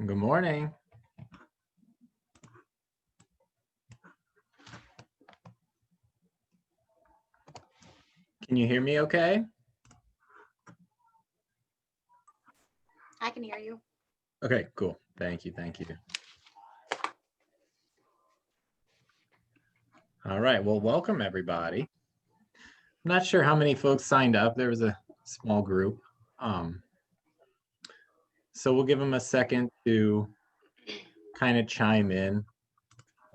Good morning. Can you hear me okay? I can hear you. Okay, cool. Thank you. All right, well, welcome everybody. I'm not sure how many folks signed up. There was a small group. So we'll give them a second to kind of chime in.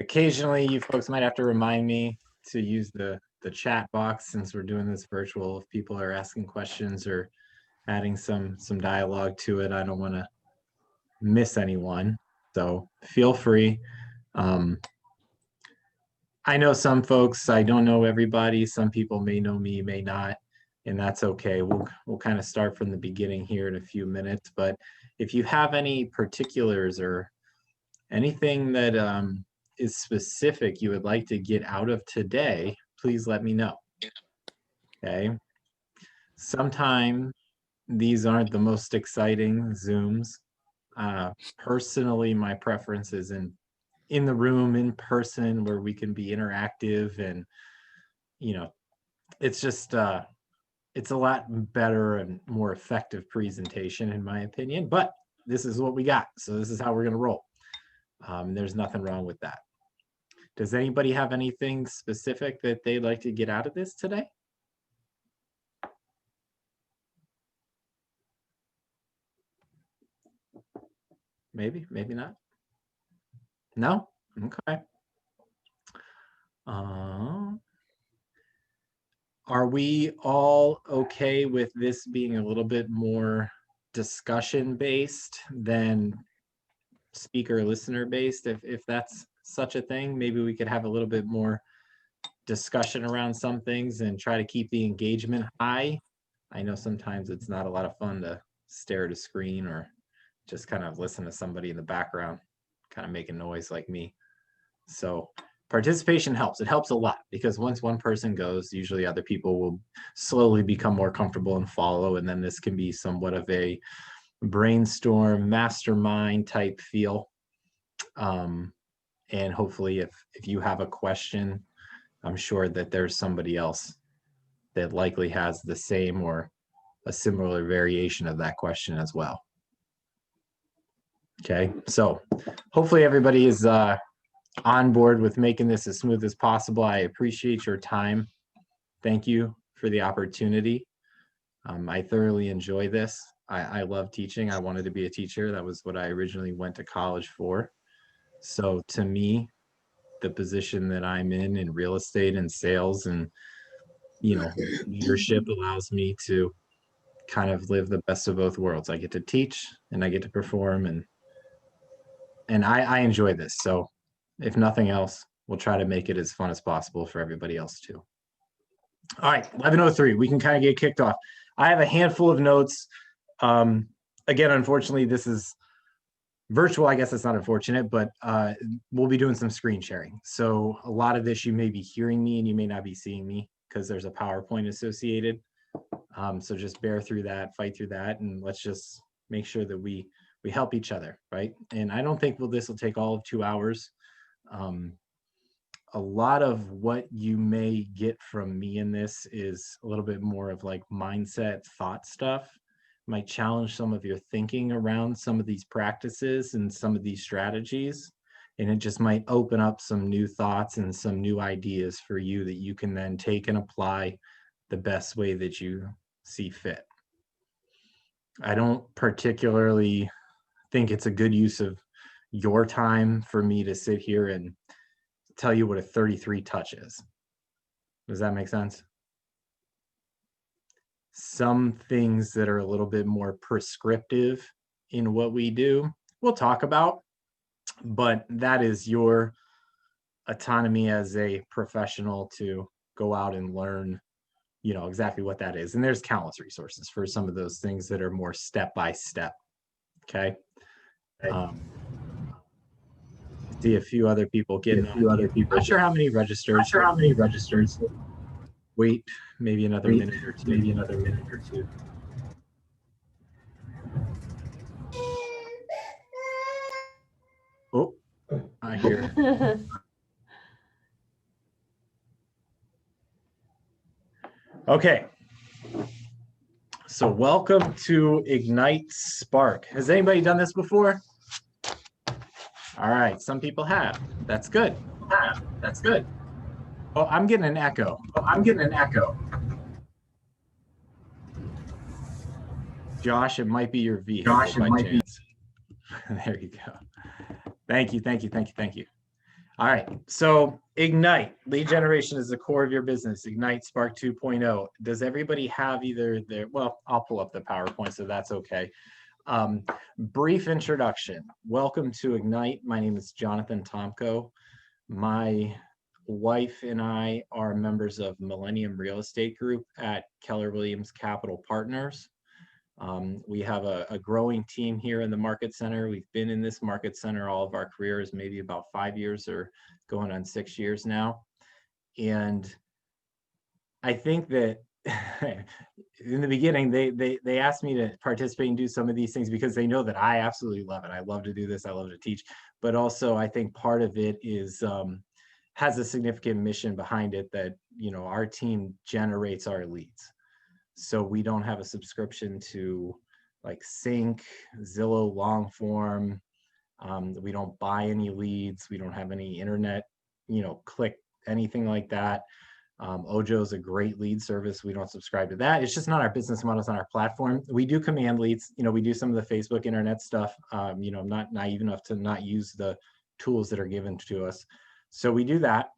Occasionally, you folks might have to remind me to use the chat box since we're doing this virtual. If people are asking questions or adding some dialogue to it, I don't want to miss anyone. So feel free. I know some folks, I don't know everybody. Some people may know me, may not, and that's okay. We'll kind of start from the beginning here in a few minutes. But if you have any particulars or anything that is specific you would like to get out of today, please let me know. Okay. Sometimes these aren't the most exciting Zooms. Personally, my preference is in the room, in person, where we can be interactive, and it's just it's a lot better and more effective presentation in my opinion, but this is what we got, so this is how we're going to roll. There's nothing wrong with that. Does anybody have anything specific that they'd like to get out of this today? Maybe not. No? Okay. Are we all okay with this being a little bit more discussion based than speaker listener based? If that's such a thing, maybe we could have a little bit more discussion around some things and try to keep the engagement high. I know sometimes it's not a lot of fun to stare at a screen or just kind of listen to somebody in the background kind of making noise like me. So participation helps. It helps a lot because once one person goes, usually other people will slowly become more comfortable and follow, and then this can be somewhat of a brainstorm, mastermind type feel. And hopefully if you have a question, I'm sure that there's somebody else that likely has the same or a similar variation of that question as well. Okay, so hopefully everybody is on board with making this as smooth as possible. I appreciate your time. Thank you for the opportunity. I thoroughly enjoy this. I love teaching. I wanted to be a teacher. That was what I originally went to college for. So to me, the position that I'm in real estate and sales and leadership allows me to kind of live the best of both worlds. I get to teach and I get to perform, and I enjoy this. So if nothing else, we'll try to make it as fun as possible for everybody else too. All right, 11:03, we can kind of get kicked off. I have a handful of notes. Again, unfortunately, this is virtual. I guess it's not unfortunate, but we'll be doing some screen sharing. So a lot of this, you may be hearing me and you may not be seeing me because there's a PowerPoint associated. So just bear through that, fight through that, and let's just make sure that we help each other, right? And I don't think this will take all of 2 hours. A lot of what you may get from me in this is a little bit more of like mindset, thought stuff. Might challenge some of your thinking around some of these practices and some of these strategies. And it just might open up some new thoughts and some new ideas for you that you can then take and apply the best way that you see fit. I don't particularly think it's a good use of your time for me to sit here and tell you what a 33 touch is. Does that make sense? Some things that are a little bit more prescriptive in what we do, we'll talk about, but that is your autonomy as a professional to go out and learn, exactly what that is. And there's countless resources for some of those things that are more step-by-step. Okay. See a few other people getting on. Not sure how many registered. Wait, maybe another minute or two. here. Okay. So welcome to Ignite Spark. Has anybody done this before? All right, some people have. That's good. That's good. Oh, I'm getting an echo. Josh, it might be your vehicle by chance. There you go. Thank you. All right, so Ignite, lead generation is the core of your business. Ignite Spark 2.0. Does everybody have either their, well, I'll pull up the PowerPoint, so that's okay. Brief introduction. Welcome to Ignite. My name is Jonathan Tomko. My wife and I are members of Millennium Real Estate Group at Keller Williams Capital Partners. We have a growing team here in the Market Center. We've been in this Market Center all of our careers, maybe about 5 years or going on 6 years now. And I think that in the beginning, they asked me to participate and do some of these things because they know that I absolutely love it. I love to do this. I love to teach. But also, I think part of it is has a significant mission behind it that, you know, our team generates our leads. So we don't have a subscription to like Sync, Zillow long form. We don't buy any leads. We don't have any internet, you know, click anything like that. Ojo is a great lead service. We don't subscribe to that. It's just not our business model. It's on our platform. We do command leads. You know, we do some of the Facebook internet stuff. You know, I'm not naive enough to not use the tools that are given to us. So we do that.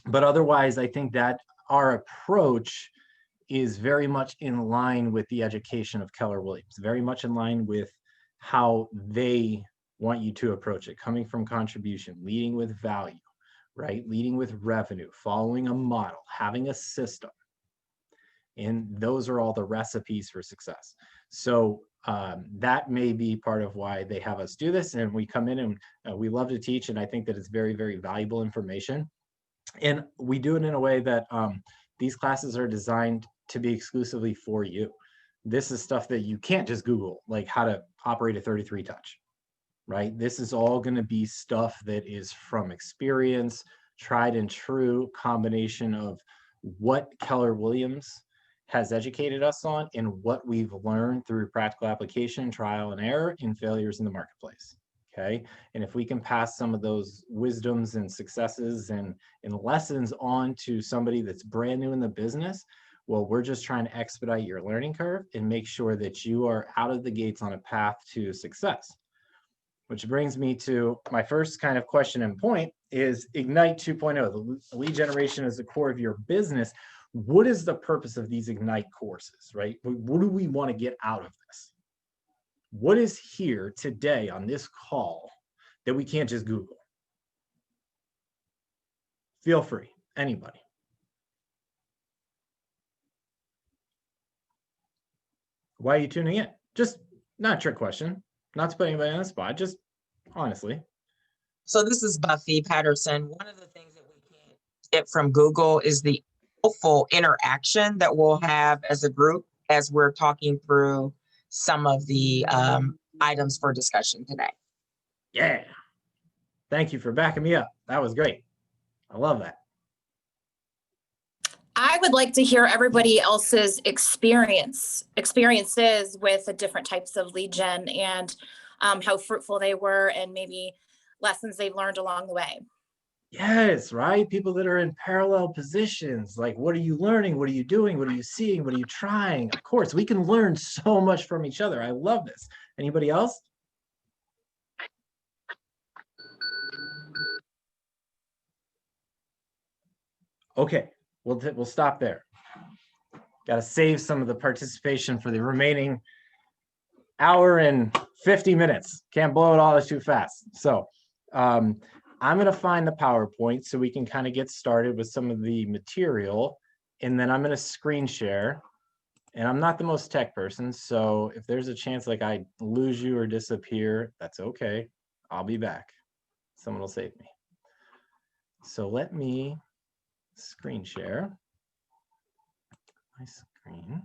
But otherwise, I think that our approach is very much in line with the education of Keller Williams, very much in line with how they want you to approach it, coming from contribution, leading with value, right? Leading with revenue, following a model, having a system. And those are all the recipes for success. So that may be part of why they have us do this. And we come in and we love to teach. And I think that it's very, very valuable information. And we do it in a way that these classes are designed to be exclusively for you. This is stuff that you can't just Google, like how to operate a 33 touch, right? This is all going to be stuff that is from experience, tried and true combination of what Keller Williams has educated us on and what we've learned through practical application, trial and error, and failures in the marketplace. Okay. And if we can pass some of those wisdoms and successes and lessons on to somebody that's brand new in the business, well, we're just trying to expedite your learning curve and make sure that you are out of the gates on a path to success. Which brings me to my first kind of question and point is Ignite 2.0. The lead generation is the core of your business. What is the purpose of these Ignite courses, right? What do we want to get out of this? What is here today on this call that we can't just Google? Feel free, anybody. Why are you tuning in? Just not a trick question, not to put anybody on the spot, just honestly. So this is Buffy Patterson. One of the things that we can't get from Google is the helpful interaction that we'll have as a group as we're talking through some of the items for discussion today. Yeah. Thank you for backing me up. That was great. I love that. I would like to hear everybody else's experiences with the different types of lead gen and how fruitful they were and maybe lessons they've learned along the way. Yes, right? People that are in parallel positions, like what are you learning? What are you doing? What are you seeing? What are you trying? Of course, we can learn so much from each other. I love this. Anybody else? Okay, we'll stop there. Got to save some of the participation for the remaining hour and 50 minutes. Can't blow it all too fast. So I'm going to find the PowerPoint so we can kind of get started with some of the material. And then I'm going to screen share. And I'm not the most tech person. So if there's a chance like I lose you or disappear, that's okay. I'll be back. Someone will save me. So let me screen share my screen.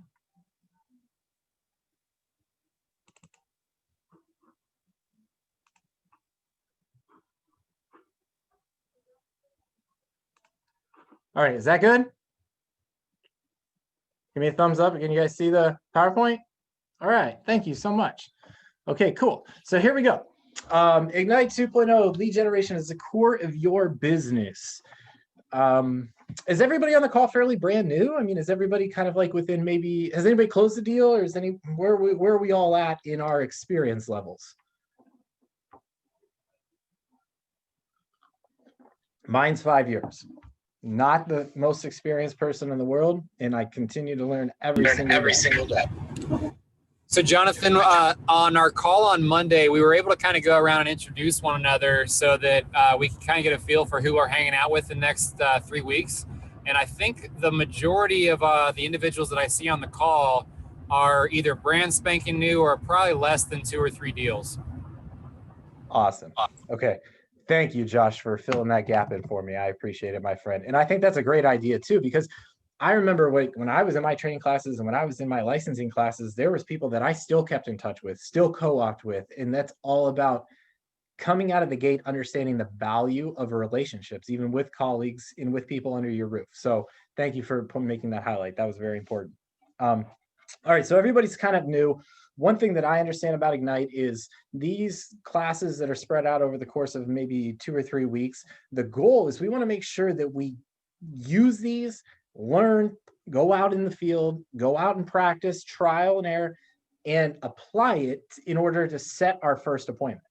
All right, is that good? Give me a thumbs up. Can you guys see the PowerPoint? All right, thank you so much. Okay, cool. So here we go. Ignite 2.0, lead generation is the core of your business. Is everybody on the call fairly brand new? I mean, is everybody kind of like within maybe, has anybody closed the deal, or is where are we all at in our experience levels? Mine's 5 years. Not the most experienced person in the world, and I continue to learn every single day. So Jonathan, on our call on Monday, we were able to kind of go around and introduce one another so that we can kind of get a feel for who we're hanging out with the next 3 weeks. And I think the majority of the individuals that I see on the call are either brand spanking new or probably less than 2 or 3 deals. Awesome. Okay. Thank you, Josh, for filling that gap in for me. I appreciate it, my friend. And I think that's a great idea too, because I remember when I was in my training classes and when I was in my licensing classes, there was people that I still kept in touch with, still co-opt with. And that's all about coming out of the gate, understanding the value of relationships, even with colleagues and with people under your roof. So thank you for making that highlight. That was very important. All right, so everybody's kind of new. One thing that I understand about Ignite is these classes that are spread out over the course of maybe 2 or 3 weeks, the goal is we want to make sure that we use these, learn, go out in the field, go out and practice, trial and error, and apply it in order to set our first appointment,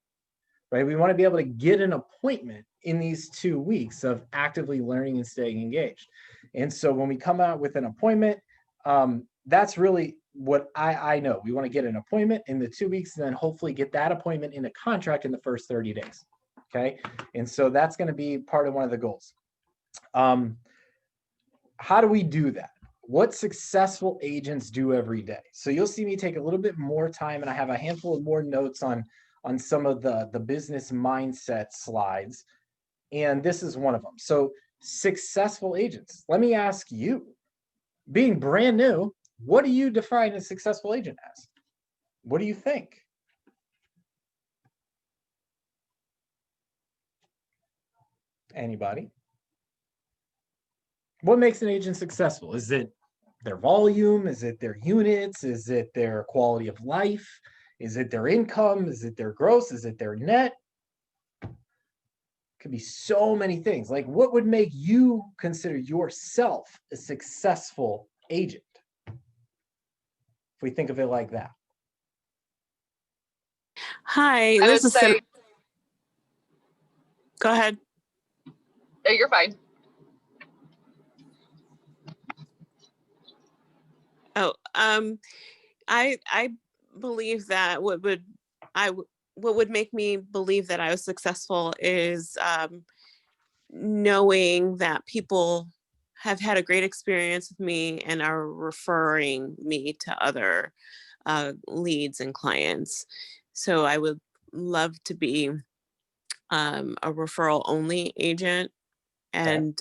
right? We want to be able to get an appointment in these 2 weeks of actively learning and staying engaged. And so when we come out with an appointment, that's really what I know. We want to get an appointment in the 2 weeks and then hopefully get that appointment in a contract in the first 30 days. Okay. And so that's going to be part of one of the goals. How do we do that? What successful agents do every day? So you'll see me take a little bit more time, and I have a handful of more notes on some of the business mindset slides. And this is one of them. So successful agents, let me ask you, being brand new, what do you define a successful agent as? What do you think? Anybody? What makes an agent successful? Is it their volume? Is it their units? Is it their quality of life? Is it their income? Is it their gross? Is it their net? Could be so many things. Like, what would make you consider yourself a successful agent? If we think of it like that. Hi, this is Go ahead. No, you're fine. Oh, I believe that what would make me believe that I was successful is knowing that people have had a great experience with me and are referring me to other leads and clients. So I would love to be a referral only agent and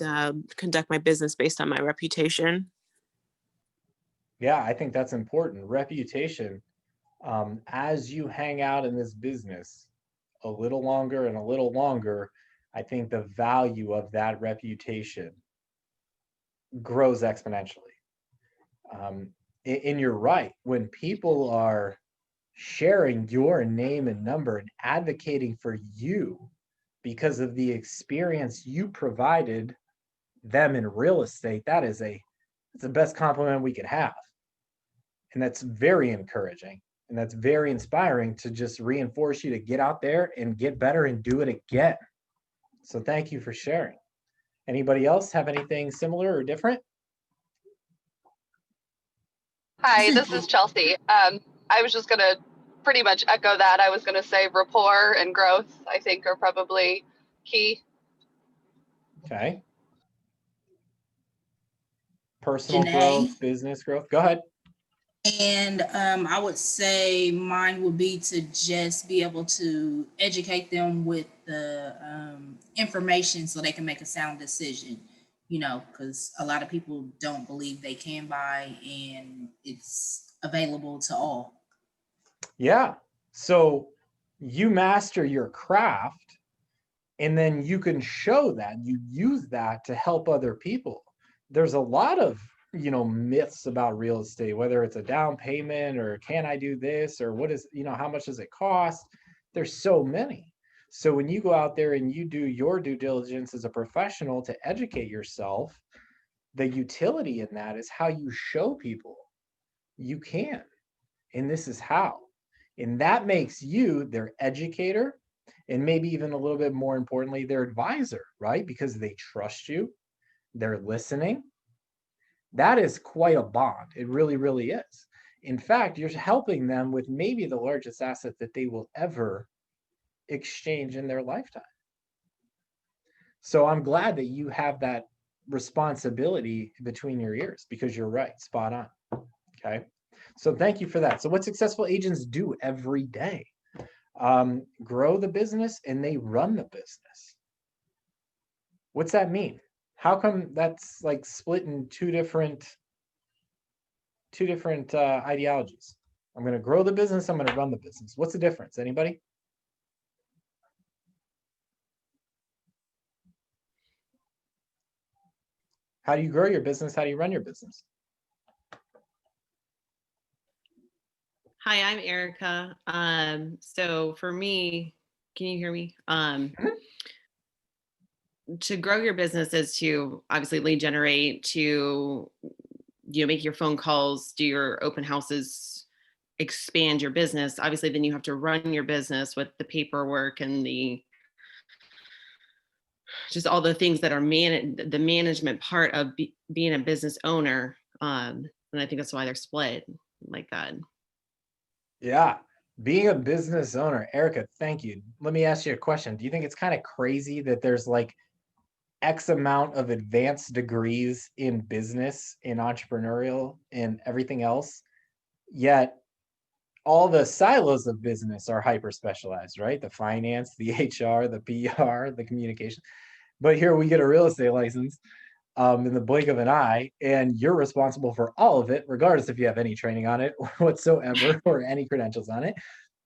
conduct my business based on my reputation. Yeah, I think that's important. Reputation, as you hang out in this business a little longer and a little longer, I think the value of that reputation grows exponentially. And you're right, when people are sharing your name and number and advocating for you because of the experience you provided them in real estate, it's the best compliment we could have. And that's very encouraging. And that's very inspiring to just reinforce you to get out there and get better and do it again. So thank you for sharing. Anybody else have anything similar or different? Hi, this is Chelsea. I was just going to pretty much echo that. I was going to say rapport and growth, I think, are probably key. Okay. Personal growth, business growth. Go ahead. And I would say mine would be to just be able to educate them with the information so they can make a sound decision, because a lot of people don't believe they can buy and it's available to all. Yeah. So you master your craft and then you can show that, you use that to help other people. there's a lot of, myths about real estate, whether it's a down payment or can I do this or what is, how much does it cost? There's so many. So when you go out there and you do your due diligence as a professional to educate yourself, the utility in that is how you show people you can. And this is how. And that makes you their educator and maybe even a little bit more importantly, their advisor, right? Because they trust you, they're listening. That is quite a bond. It really, really is. In fact, you're helping them with maybe the largest asset that they will ever exchange in their lifetime. So I'm glad that you have that responsibility between your ears because you're right, spot on. Okay. So thank you for that. So what successful agents do every day, grow the business and they run the business. What's that mean? How come that's like split in two different ideologies? I'm going to grow the business. I'm going to run the business. What's the difference? Anybody? How do you grow your business? How do you run your business? Hi, I'm Erica. So for me, can you hear me? To grow your business is to obviously lead generate, to make your phone calls, do your open houses, expand your business. Obviously, then you have to run your business with the paperwork and just all the things that are the management part of being a business owner. And I think that's why they're split like that. Yeah. Being a business owner, Erica, thank you. Let me ask you a question. Do you think it's kind of crazy that there's like X amount of advanced degrees in business, in entrepreneurial, and everything else, yet all the silos of business are hyper specialized, right? The finance, the HR, the PR, the communication. But here we get a real estate license in the blink of an eye, and you're responsible for all of it, regardless if you have any training on it whatsoever or any credentials on it.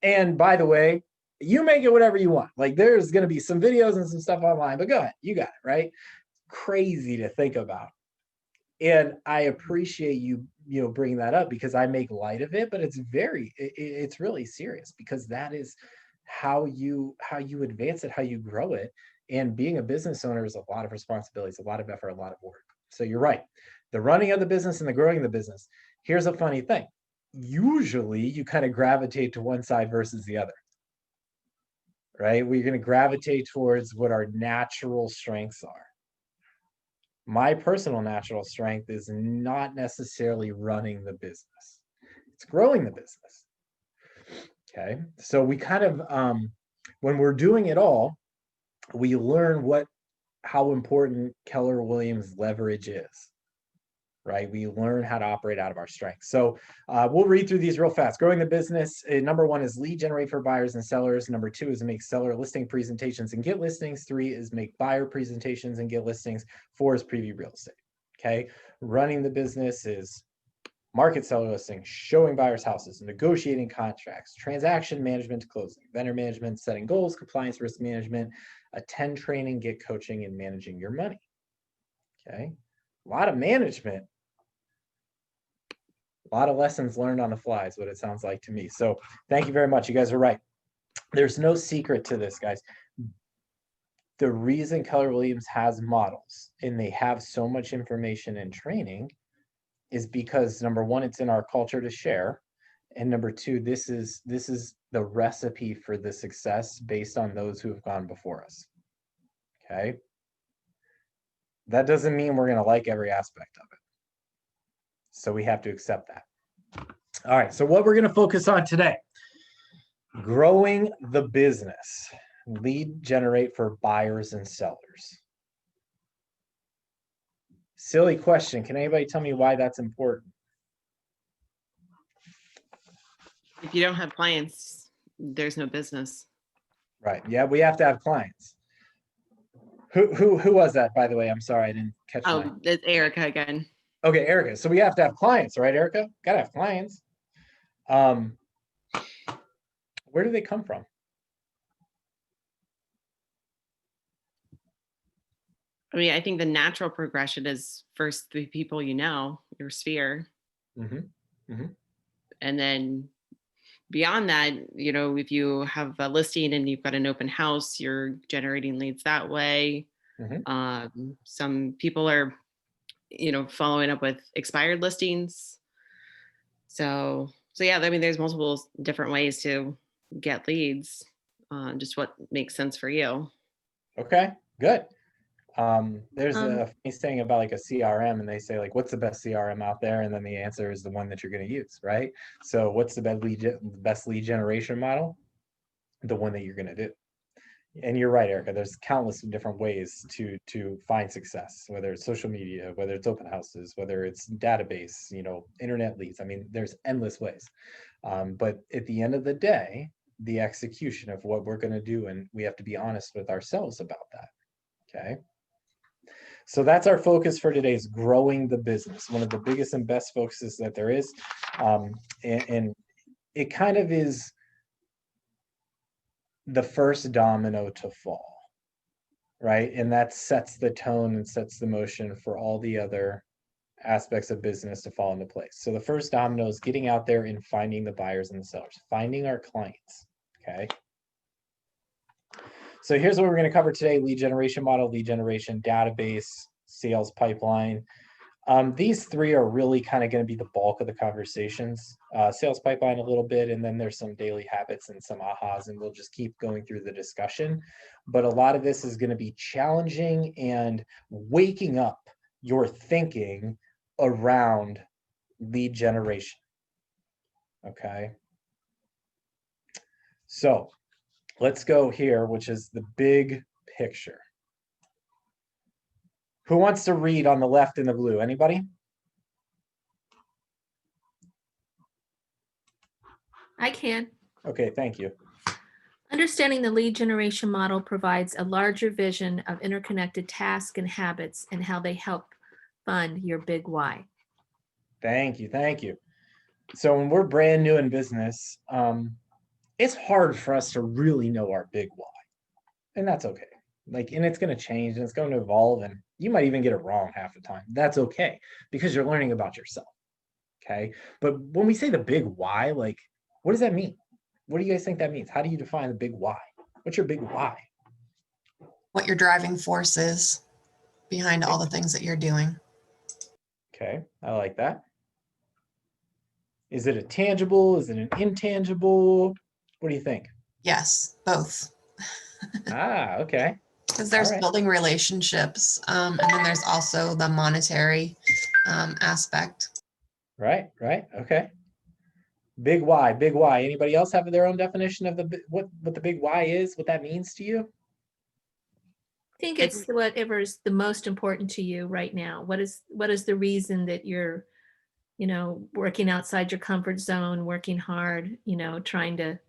And by the way, you make it whatever you want. Like there's going to be some videos and some stuff online, but go ahead, you got it, right? Crazy to think about. And I appreciate you, bringing that up because I make light of it, but it's really serious because that is how you advance it, how you grow it. And being a business owner is a lot of responsibilities, a lot of effort, a lot of work. So you're right. The running of the business and the growing of the business. Here's a funny thing. Usually you kind of gravitate to one side versus the other, right? We're going to gravitate towards what our natural strengths are. My personal natural strength is not necessarily running the business. It's growing the business. Okay. So we kind of, when we're doing it all, we learn how important Keller Williams leverage is, right? We learn how to operate out of our strengths. So we'll read through these real fast. Growing the business, number 1 is lead generate for buyers and sellers. Number 2 is make seller listing presentations and get listings. 3 is make buyer presentations and get listings. 4 is preview real estate. Okay. Running the business is market seller listing, showing buyers houses, negotiating contracts, transaction management to closing, vendor management, setting goals, compliance, risk management, attend training, get coaching, and managing your money. Okay. A lot of management. A lot of lessons learned on the fly is what it sounds like to me. So thank you very much. You guys are right. There's no secret to this, guys. The reason Keller Williams has models and they have so much information and training is because number 1, it's in our culture to share. And number 2, this is the recipe for the success based on those who have gone before us. Okay. That doesn't mean we're going to like every aspect of it. So we have to accept that. All right. So what we're going to focus on today, growing the business, lead generate for buyers and sellers. Silly question. Can anybody tell me why that's important? If you don't have clients, there's no business. Right. Yeah, we have to have clients. Who was that, by the way? I'm sorry, I didn't catch that. It's Erica again. Okay, Erica. So we have to have clients, right, Erica? Gotta have clients. Where do they come from? I mean, I think the natural progression is first 3 people, your sphere. Mm-hmm. And then beyond that, if you have a listing and you've got an open house, you're generating leads that way. Some people are, following up with expired listings. So yeah, I mean, there's multiple different ways to get leads, just what makes sense for you. Okay, good. There's Um, a funny saying about like a CRM, and they say like, what's the best CRM out there? And then the answer is the one that you're going to use, right? So what's the best lead generation model? The one that you're going to do. And you're right, Erica, there's countless different ways to find success, whether it's social media, whether it's open houses, whether it's database, internet leads. I mean, there's endless ways. But at the end of the day, the execution of what we're going to do, and we have to be honest with ourselves about that. Okay. So that's our focus for today, is growing the business. One of the biggest and best focuses that there is. And it kind of is the first domino to fall, right? And that sets the tone and sets the motion for all the other aspects of business to fall into place. So the first domino is getting out there and finding the buyers and the sellers, finding our clients, okay? So here's what we're going to cover today: lead generation model, lead generation database, sales pipeline. These three are really kind of going to be the bulk of the conversations. Sales pipeline a little bit, and then there's some daily habits and some ahas, and we'll just keep going through the discussion. But a lot of this is going to be challenging and waking up your thinking around lead generation. Okay. So let's go here, which is the big picture. Who wants to read on the left in the blue? Anybody? I can. Okay, thank you. Understanding the lead generation model provides a larger vision of interconnected tasks and habits and how they help fund your big why. Thank you, thank you. So when we're brand new in business, it's hard for us to really know our big why, and that's okay. And it's going to change and it's going to evolve, and you might even get it wrong half the time. That's okay, because you're learning about yourself. Okay. But when we say the big why, what does that mean? What do you guys think that means? How do you define the big why? What's your big why? What your driving force is behind all the things that you're doing. Okay. I like that. Is it a tangible? Is it an intangible? What do you think? Yes, both. Okay. Because there's building relationships, and then there's also the monetary aspect. Right. Okay. Big why, big why. Anybody else have their own definition of what the big why is, what that means to you? I think it's whatever is the most important to you right now. What is the reason that you're, working outside your comfort zone, working hard, trying to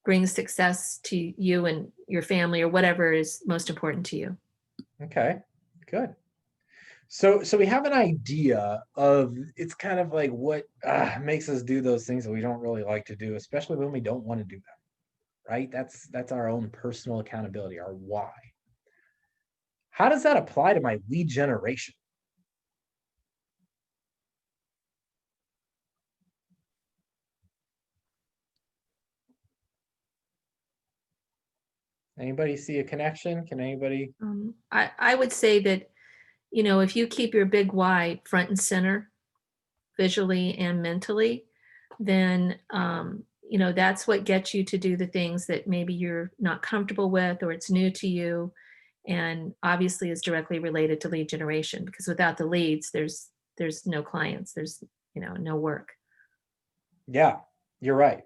bring success to you and your family, or whatever is most important to you. Okay, good. So we have an idea of, it's kind of like what makes us do those things that we don't really like to do, especially when we don't want to do them, right? That's our own personal accountability, our why. How does that apply to my lead generation? Anybody see a connection? Can anybody? I would say that, if you keep your big why front and center, visually and mentally, then, that's what gets you to do the things that maybe you're not comfortable with, or it's new to you, and obviously is directly related to lead generation, because without the leads, there's no clients, there's, no work. Yeah, you're right.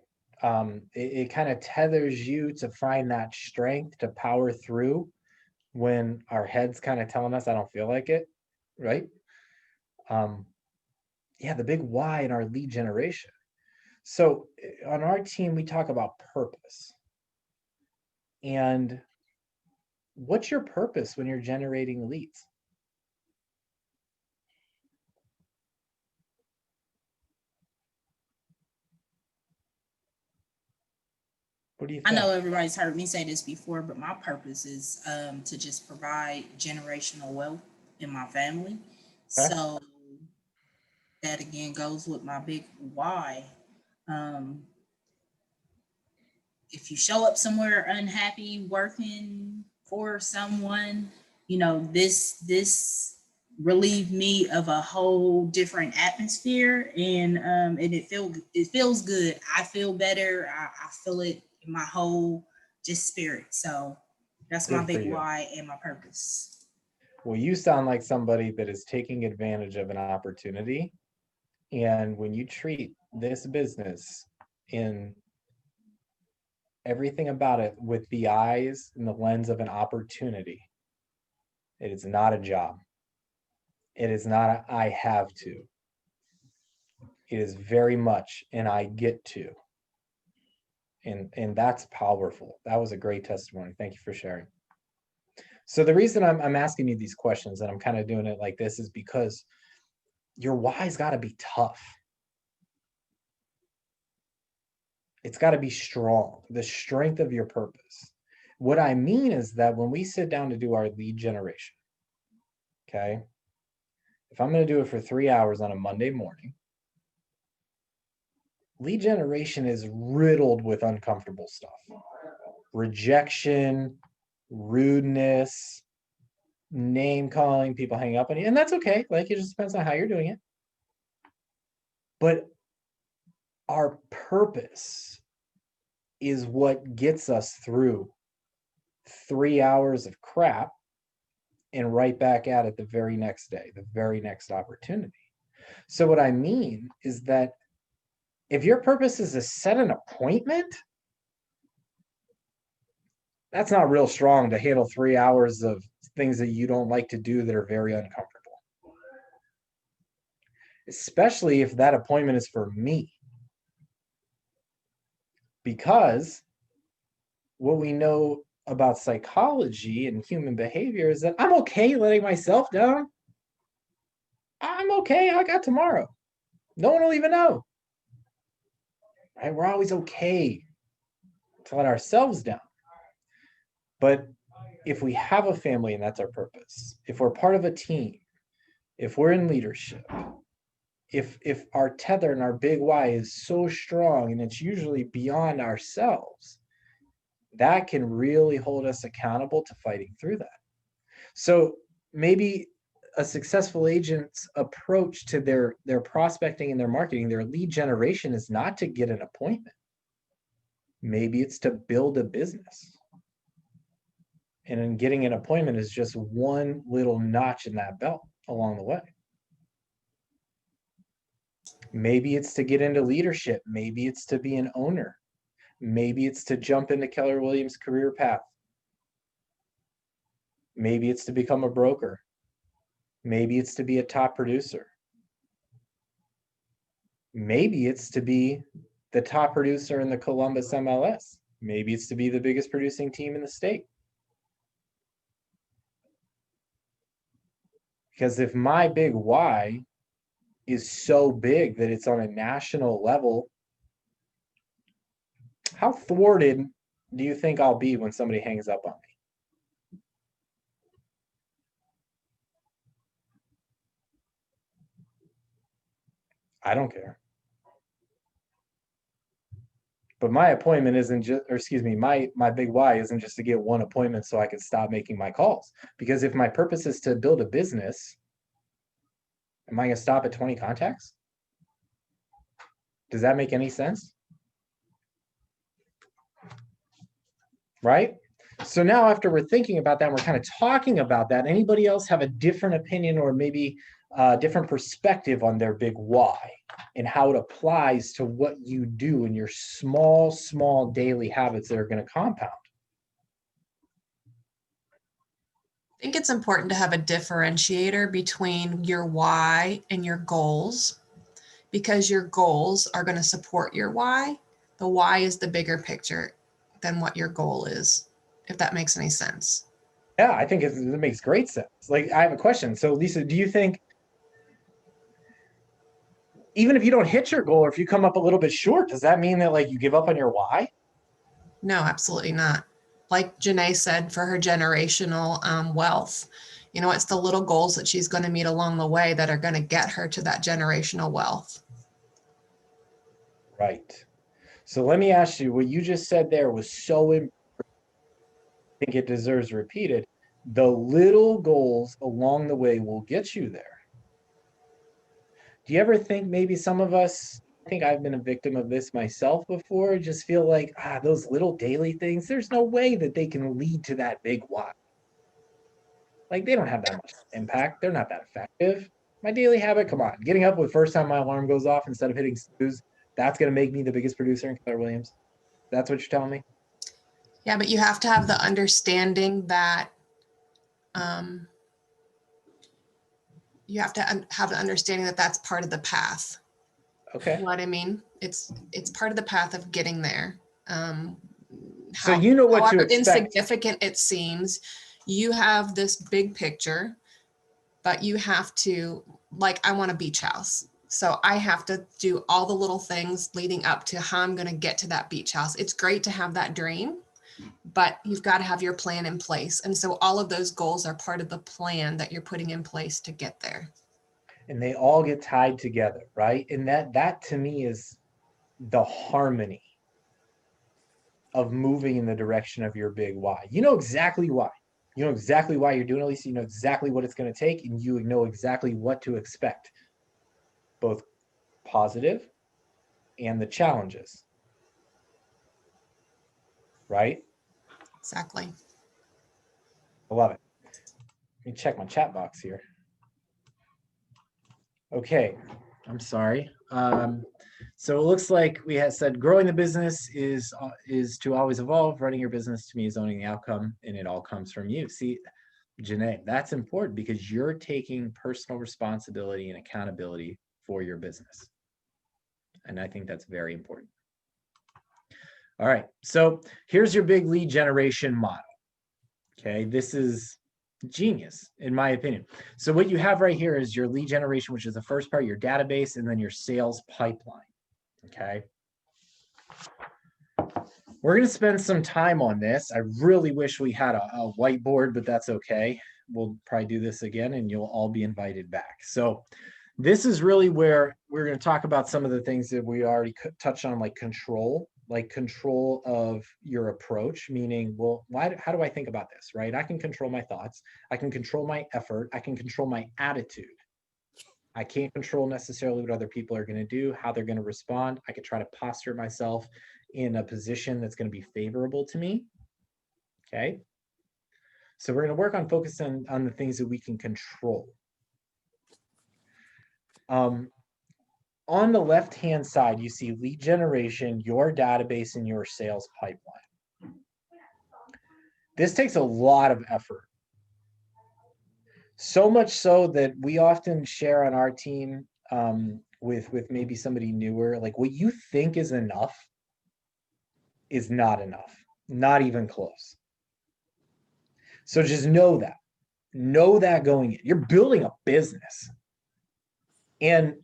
It kind of tethers you to find that strength to power through when our head's kind of telling us, I don't feel like it, right? Yeah, the big why in our lead generation. So on our team, we talk about purpose. And what's your purpose when you're generating leads? What do you I think? know everybody's heard me say this before, but my purpose is to just provide generational wealth in my family. Okay. So that again goes with my big why. Um, if you show up somewhere unhappy working for someone, you know, this relieve me of a whole different atmosphere, and it feels good. I feel better. I feel it in my whole just spirit. So that's my Good for big you. why and my purpose. Well, you sound like somebody that is taking advantage of an opportunity. And when you treat this business in everything about it with the eyes and the lens of an opportunity, it is not a job. It is not a I have to. It is very much an I get to. And that's powerful. That was a great testimony. Thank you for sharing. So the reason I'm asking you these questions and I'm kind of doing it like this is because your why's got to be tough. It's got to be strong, the strength of your purpose. What I mean is that when we sit down to do our lead generation, okay, if I'm going to do it for 3 hours on a Monday morning, lead generation is riddled with uncomfortable stuff. Rejection, rudeness, name calling, people hang up on you, and that's okay. Like, it just depends on how you're doing it. But our purpose is what gets us through 3 hours of crap and right back at it the very next day, the very next opportunity. So what I mean is that if your purpose is to set an appointment, that's not real strong to handle 3 hours of things that you don't like to do that are very uncomfortable. Especially if that appointment is for me. Because what we know about psychology and human behavior is that I'm okay letting myself down. I'm okay. I got tomorrow. No one will even know. Right? We're always okay to let ourselves down. But if we have a family and that's our purpose, if we're part of a team, if we're in leadership, if our tether and our big why is so strong and it's usually beyond ourselves, that can really hold us accountable to fighting through that. So maybe a successful agent's approach to their prospecting and their marketing, their lead generation, is not to get an appointment. Maybe it's to build a business. And in getting an appointment is just one little notch in that belt along the way. Maybe it's to get into leadership. Maybe it's to be an owner. Maybe it's to jump into Keller Williams' career path. Maybe it's to become a broker. Maybe it's to be a top producer. Maybe it's to be the top producer in the Columbus MLS. Maybe it's to be the biggest producing team in the state. Because if my big why is so big that it's on a national level, how thwarted do you think I'll be when somebody hangs up on me? I don't care. But my appointment isn't just, or excuse me, my big why isn't just to get one appointment so I can stop making my calls. Because if my purpose is to build a business, am I going to stop at 20 contacts? Does that make any sense? Right? So now after we're thinking about that, we're kind of talking about that. Anybody else have a different opinion or maybe a different perspective on their big why and how it applies to what you do in your small daily habits that are going to compound? I think it's important to have a differentiator between your why and your goals, because your goals are going to support your why. The why is the bigger picture than what your goal is, if that makes any sense. Yeah, I think it makes great sense. Like, I have a question. So Lisa, do you think even if you don't hit your goal or if you come up a little bit short, does that mean that like you give up on your why? No, absolutely not. Like Janae said, for her generational wealth, you know, it's the little goals that she's going to meet along the way that are going to get her to that generational wealth. Right. So let me ask you, what you just said there was so important. I think it deserves repeated. The little goals along the way will get you there. Do you ever think maybe some of us, I think I've been a victim of this myself before, just feel like, those little daily things, there's no way that they can lead to that big why. Like they don't have that much impact. They're not that effective. My daily habit, come on, getting up with first time my alarm goes off instead of hitting snooze, that's going to make me the biggest producer in Keller Williams. That's what you're telling me? Yeah, but you have to have the understanding that you have to have the understanding that that's part of the path. Okay. You know what I mean? It's part of the path of getting there. So you know what to However expect. insignificant it seems, you have this big picture, but you have to, like, I want a beach house. So I have to do all the little things leading up to how I'm going to get to that beach house. It's great to have that dream, but you've got to have your plan in place. And so all of those goals are part of the plan that you're putting in place to get there. And they all get tied together, right? And that to me is the harmony of moving in the direction of your big why. You know exactly why. You know exactly why you're doing it, Lisa. You know exactly what it's going to take, and you know exactly what to expect, both positive and the challenges. Right? Exactly. I love it. Let me check my chat box here. Okay, I'm sorry. So it looks like we had said growing the business is to always evolve. Running your business to me is owning the outcome, and it all comes from you. See, Janae, that's important because you're taking personal responsibility and accountability for your business. And I think that's very important. All right, so here's your big lead generation model. Okay, this is genius in my opinion. So what you have right here is your lead generation, which is the first part, your database, and then your sales pipeline. Okay. We're going to spend some time on this. I really wish we had a whiteboard, but that's okay. We'll probably do this again and you'll all be invited back. So this is really where we're going to talk about some of the things that we already touched on, like control of your approach, meaning, well, how do I think about this, right? I can control my thoughts. I can control my effort. I can control my attitude. I can't control necessarily what other people are going to do, how they're going to respond. I could try to posture myself in a position that's going to be favorable to me. Okay. So we're going to work on focusing on the things that we can control. On the left-hand side, you see lead generation, your database, and your sales pipeline. This takes a lot of effort. So much so that we often share on our team with maybe somebody newer, like what you think is enough is not enough, not even close. So just know that going in. You're building a business. And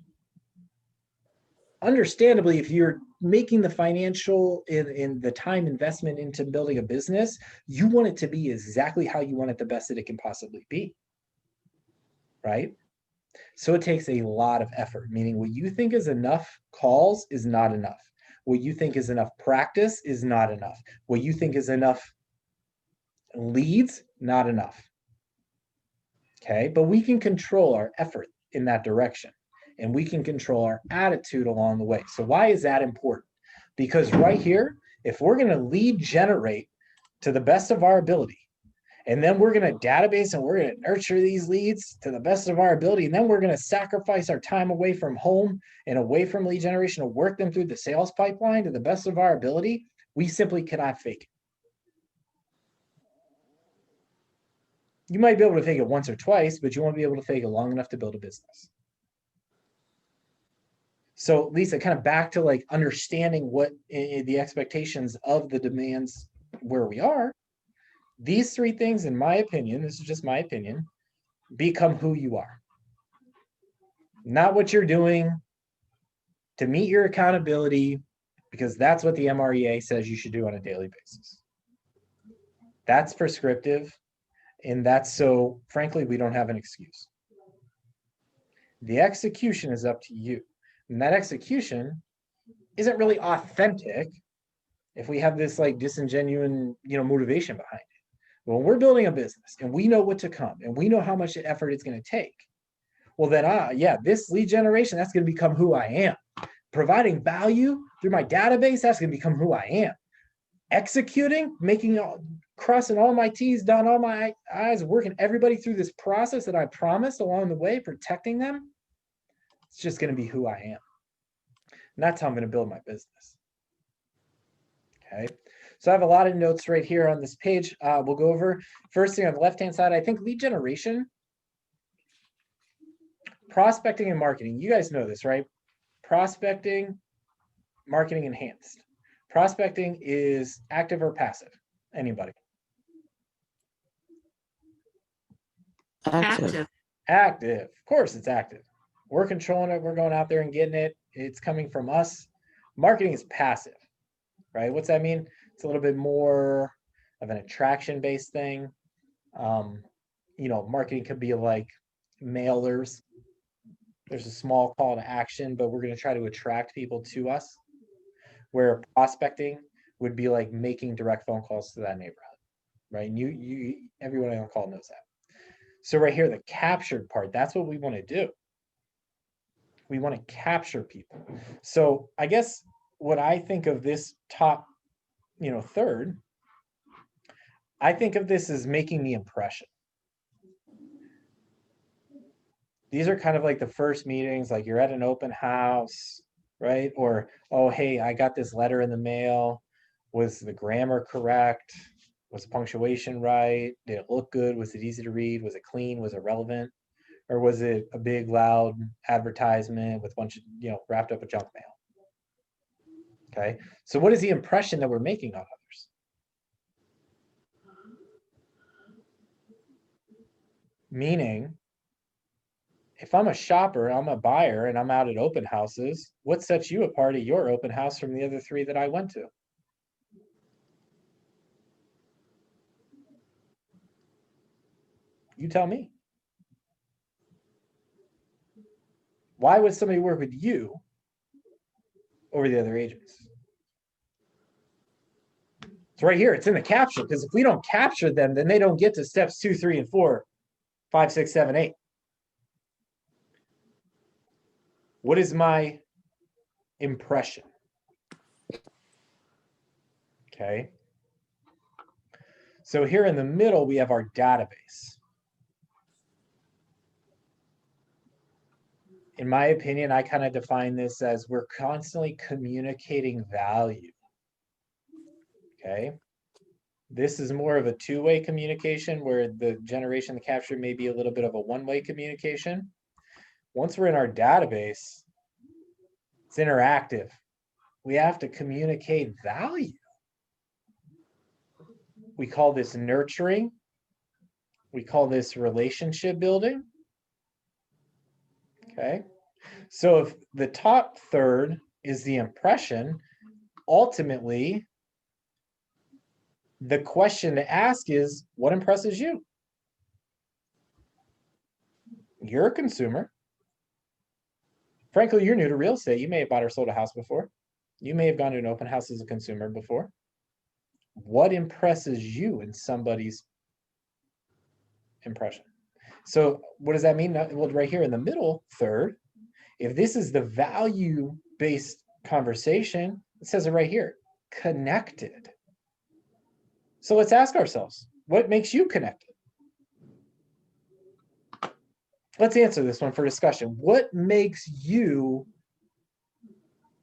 understandably, if you're making the financial in the time investment into building a business, you want it to be exactly how you want it, the best that it can possibly be. Right? So it takes a lot of effort, meaning what you think is enough calls is not enough. What you think is enough practice is not enough. What you think is enough leads, not enough. Okay, but we can control our effort in that direction, and we can control our attitude along the way. So why is that important? Because right here, if we're going to lead generate to the best of our ability, and then we're going to database and we're going to nurture these leads to the best of our ability, and then we're going to sacrifice our time away from home and away from lead generation to work them through the sales pipeline to the best of our ability, we simply cannot fake it. You might be able to fake it once or twice, but you won't be able to fake it long enough to build a business. So Lisa, kind of back to like understanding what the expectations of the demands where we are, these three things, in my opinion, this is just my opinion, become who you are. Not what you're doing to meet your accountability, because that's what the MREA says you should do on a daily basis. That's prescriptive, and that's so, frankly, we don't have an excuse. The execution is up to you. And that execution isn't really authentic if we have this like disingenuous, motivation behind it. When we're building a business and we know what to come and we know how much effort it's going to take, well then, this lead generation, that's going to become who I am. Providing value through my database, that's going to become who I am. Executing, crossing all my T's, dotting all my I's, working everybody through this process that I promised along the way, protecting them, it's just going to be who I am. And that's how I'm going to build my business. Okay. So I have a lot of notes right here on this page. We'll go over first thing on the left-hand side. I think lead generation, prospecting and marketing. You guys know this, right? Prospecting, marketing enhanced. Prospecting is active or passive? Anybody? Active. Active. Of course it's active. We're controlling it. We're going out there and getting it. It's coming from us. Marketing is passive, right? What's that mean? It's a little bit more of an attraction-based thing. Marketing could be like mailers. There's a small call to action, but we're going to try to attract people to us. Where prospecting would be like making direct phone calls to that neighborhood, right? And everyone on the call knows that. So right here, the captured part, that's what we want to do. We want to capture people. So I guess what I think of this top, third, I think of this as making the impression. These are kind of like the first meetings, like you're at an open house, right? Or, oh, hey, I got this letter in the mail. Was the grammar correct? Was the punctuation right? Did it look good? Was it easy to read? Was it clean? Was it relevant? Or was it a big, loud advertisement with a bunch of, wrapped up with junk mail? Okay. So what is the impression that we're making on others? Meaning, if I'm a shopper, I'm a buyer, and I'm out at open houses, what sets you apart at your open house from the other three that I went to? You tell me. Why would somebody work with you over the other agents? It's right here. It's in the capture, because if we don't capture them, then they don't get to steps 2, 3, and 4, 5, 6, 7, 8. What is my impression? Okay. So here in the middle, we have our database. In my opinion, I kind of define this as we're constantly communicating value. Okay. This is more of a two-way communication, where the generation, the capture may be a little bit of a one-way communication. Once we're in our database, it's interactive. We have to communicate value. We call this nurturing. We call this relationship building. Okay. So if the top third is the impression, ultimately, the question to ask is, what impresses you? You're a consumer. Frankly, you're new to real estate. You may have bought or sold a house before. You may have gone to an open house as a consumer before. What impresses you in somebody's impression? So what does that mean? Well, right here in the middle third, if this is the value-based conversation, it says it right here, connected. So let's ask ourselves, what makes you connected? Let's answer this one for discussion. What makes you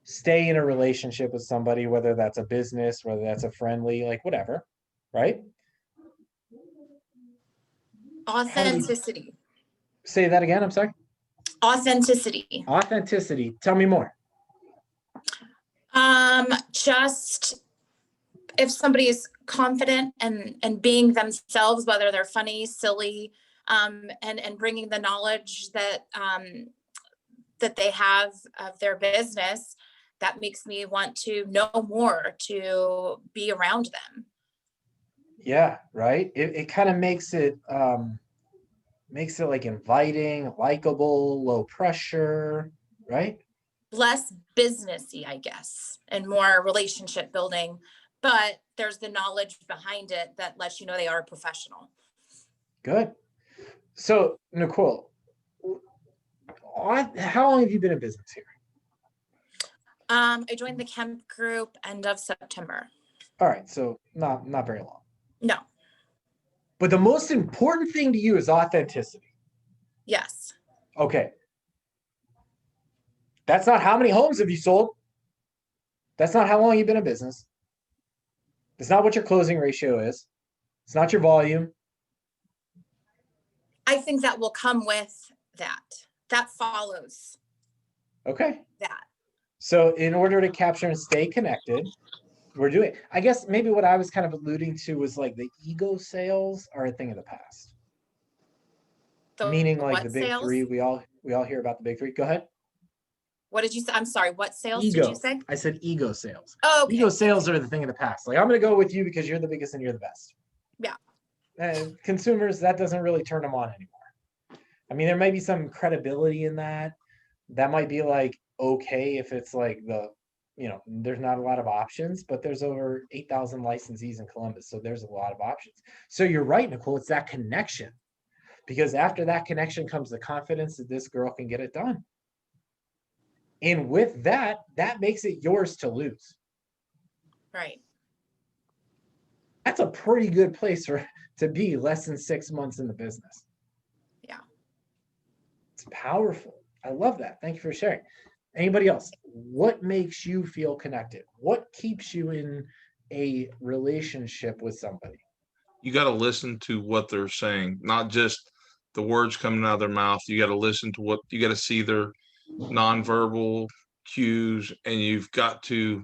stay in a relationship with somebody, whether that's a business, whether that's a friendly, like whatever, right? Authenticity. Say that again, I'm sorry. Authenticity. Authenticity. Tell me more. Just if somebody is confident and being themselves, whether they're funny, silly, and bringing the knowledge that that they have of their business, that makes me want to know more, to be around them. Yeah, right. It kind of makes it like inviting, likable, low pressure, right? Less businessy, I guess, and more relationship building, but there's the knowledge behind it that lets you know they are a professional. Good. So, Nicole, how long have you been in business here? I joined the Kemp group end of September. All right, so not very long. No. But the most important thing to you is authenticity. Yes. Okay. That's not how many homes have you sold. That's not how long you've been in business. That's not what your closing ratio is. It's not your volume. I think that will come with that. That follows Okay. that. So in order to capture and stay connected, we're doing, I guess maybe what I was kind of alluding to was like the ego sales are a thing of the past. Meaning like the big sales? three, we all hear about the big three. Go ahead. What did you say? I'm sorry. What sales Ego. did you say? I said ego sales. Oh, okay. Ego sales are the thing of the past. Like, I'm going to go with you because you're the biggest and you're the best. Yeah. Consumers, that doesn't really turn them on anymore. I mean, there might be some credibility in that. That might be like, okay, if it's like there's not a lot of options, but there's over 8,000 licensees in Columbus. So there's a lot of options. So you're right, Nicole, it's that connection. Because after that connection comes the confidence that this girl can get it done. And with that makes it yours to lose. Right. That's a pretty good place to be less than 6 months in the business. Yeah. It's powerful. I love that. Thank you for sharing. Anybody else? What makes you feel connected? What keeps you in a relationship with somebody? You got to listen to what they're saying, not just the words coming out of their mouth. You got to listen to you got to see their nonverbal cues, and you've got to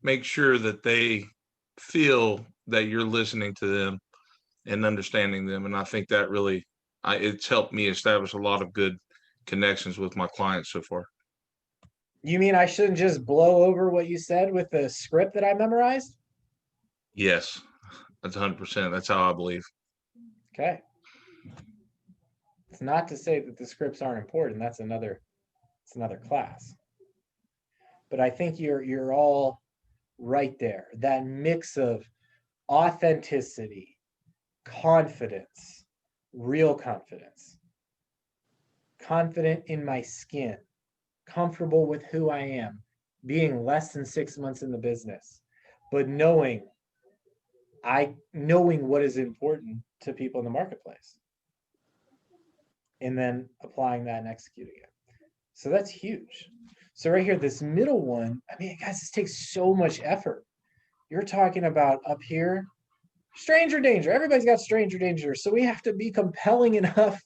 make sure that they feel that you're listening to them and understanding them. And I think that really, it's helped me establish a lot of good connections with my clients so far. You mean I shouldn't just blow over what you said with the script that I memorized? Yes, that's 100%. That's how I believe. Okay. It's not to say that the scripts aren't important. It's another class. But I think you're all right there. That mix of authenticity, confidence, real confidence, confident in my skin, comfortable with who I am, being less than 6 months in the business, but knowing what is important to people in the marketplace, and then applying that and executing it. So that's huge. So right here, this middle one, I mean, guys, this takes so much effort. You're talking about up here, stranger danger. Everybody's got stranger danger. So we have to be compelling enough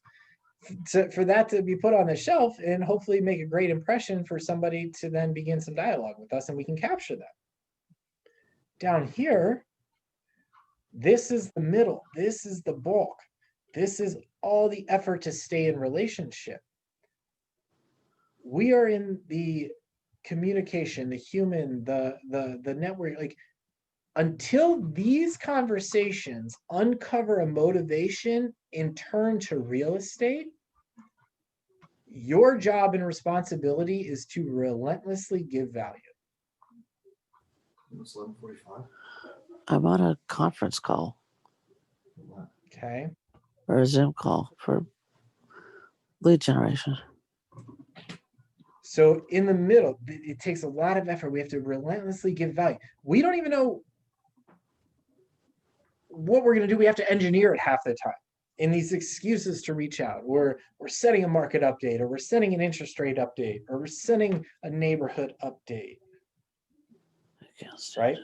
for that to be put on the shelf and hopefully make a great impression for somebody to then begin some dialogue with us, and we can capture that. Down here, this is the middle. This is the bulk. This is all the effort to stay in relationship. We are in the communication, the human, the network, like until these conversations uncover a motivation and turn to real estate, your job and responsibility is to relentlessly give value. It's 11:45. I'm on a conference call. Okay. Or a Zoom call for lead generation. So in the middle, it takes a lot of effort. We have to relentlessly give value. We don't even know what we're going to do. We have to engineer it half the time. In these excuses to reach out, we're setting a market update, or we're sending an interest rate update, or we're sending a neighborhood update. Right?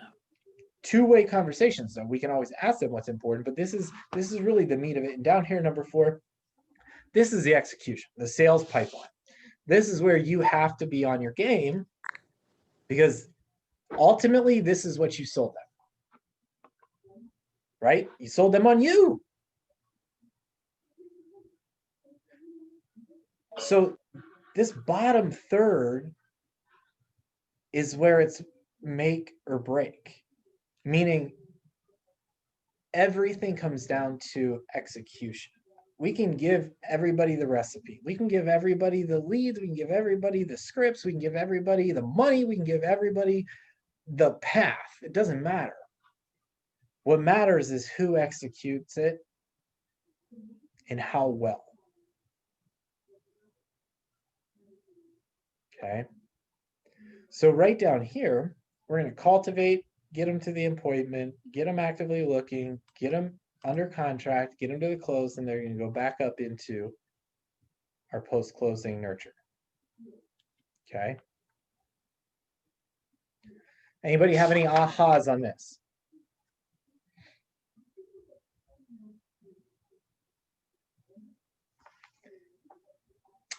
Two-way conversations, though. We can always ask them what's important, but this is really the meat of it. And down here, number 4, this is the execution, the sales pipeline. This is where you have to be on your game, because ultimately this is what you sold them. Right? You sold them on you. So this bottom third is where it's make or break, meaning everything comes down to execution. We can give everybody the recipe. We can give everybody the leads. We can give everybody the scripts. We can give everybody the money. We can give everybody the path. It doesn't matter. What matters is who executes it and how well. Okay. So right down here, we're going to cultivate, get them to the appointment, get them actively looking, get them under contract, get them to the close, and they're going to go back up into our post-closing nurture. Okay. Anybody have any ahas on this?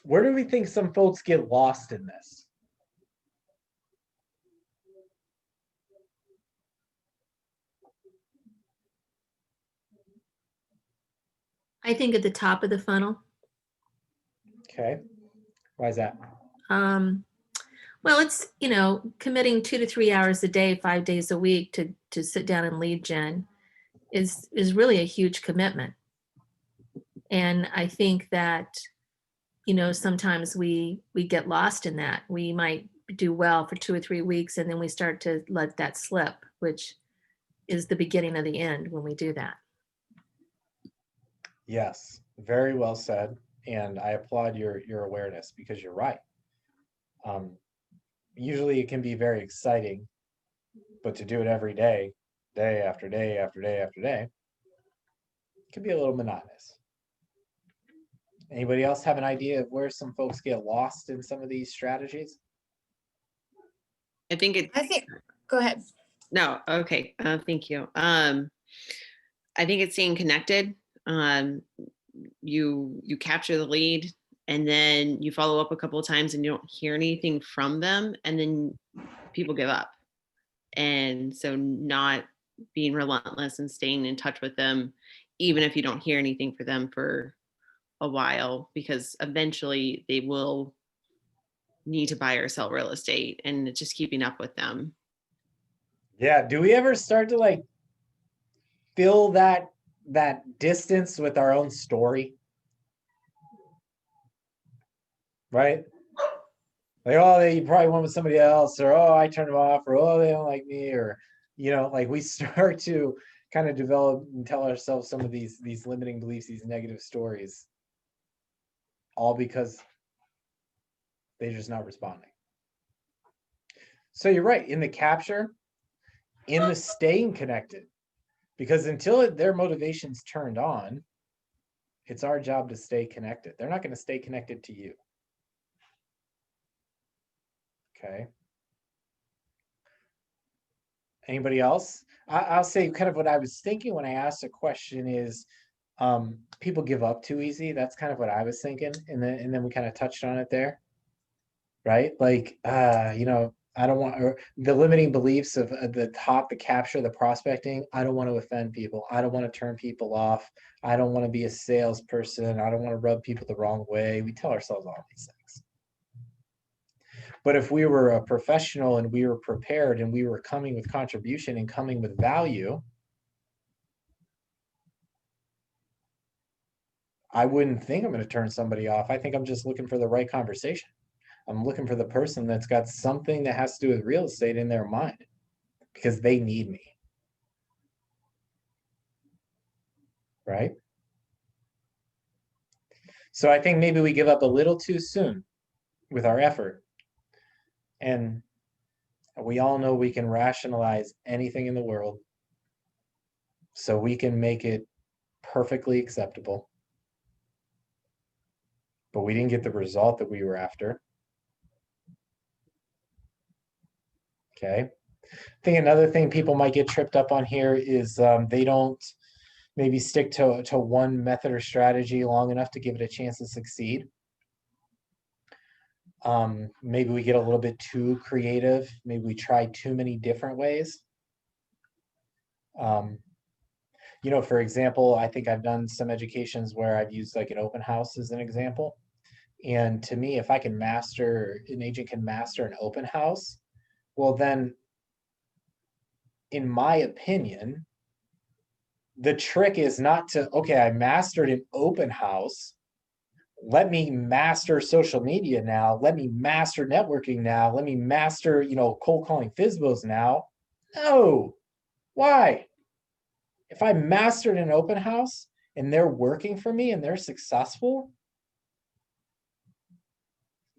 Where do we think some folks get lost in this? I think at the top of the funnel. Okay. Why is that? Well, it's, committing 2 to 3 hours a day, 5 days a week to sit down and lead gen is really a huge commitment. And I think that, sometimes we get lost in that. We might do well for 2 or 3 weeks and then we start to let that slip, which is the beginning of the end when we do that. Yes, very well said. And I applaud your awareness because you're right. Usually it can be very exciting, but to do it every day, day after day after day after day, it can be a little monotonous. Anybody else have an idea of where some folks get lost in some of these strategies? I think go ahead. No, okay. Thank you. I think it's staying connected. You capture the lead and then you follow up a couple of times and you don't hear anything from them, and then people give up. And so not being relentless and staying in touch with them, even if you don't hear anything from them for a while, because eventually they will need to buy or sell real estate, and it's just keeping up with them. Yeah. Do we ever start to fill that distance with our own story? Right? Oh, they probably went with somebody else, or oh, I turned them off, or oh, they don't like me, or we start to kind of develop and tell ourselves some of these limiting beliefs, these negative stories, all because they're just not responding. So you're right, in the capture, in the staying connected, because until their motivation's turned on, it's our job to stay connected. They're not going to stay connected to you. Okay. Anybody else? I'll say kind of what I was thinking when I asked the question is, people give up too easy. That's kind of what I was thinking. And then we kind of touched on it there, right? I don't want, or the limiting beliefs of the top, the capture, the prospecting. I don't want to offend people. I don't want to turn people off. I don't want to be a salesperson. I don't want to rub people the wrong way. We tell ourselves all these things. But if we were a professional and we were prepared and we were coming with contribution and coming with value, I wouldn't think I'm going to turn somebody off. I think I'm just looking for the right conversation. I'm looking for the person that's got something that has to do with real estate in their mind because they need me. Right? So I think maybe we give up a little too soon with our effort. And we all know we can rationalize anything in the world, so we can make it perfectly acceptable. But we didn't get the result that we were after. Okay. I think another thing people might get tripped up on here is they don't maybe stick to one method or strategy long enough to give it a chance to succeed. Maybe we get a little bit too creative. Maybe we try too many different ways. For example, I think I've done some educations where I've used an open house as an example. And to me, if an agent can master an open house, Well, then, in my opinion, the trick is not to, okay, I mastered an open house. Let me master social media now. Let me master networking now. Let me master, cold calling FISBOs now. No. Why? If I mastered an open house and they're working for me and they're successful,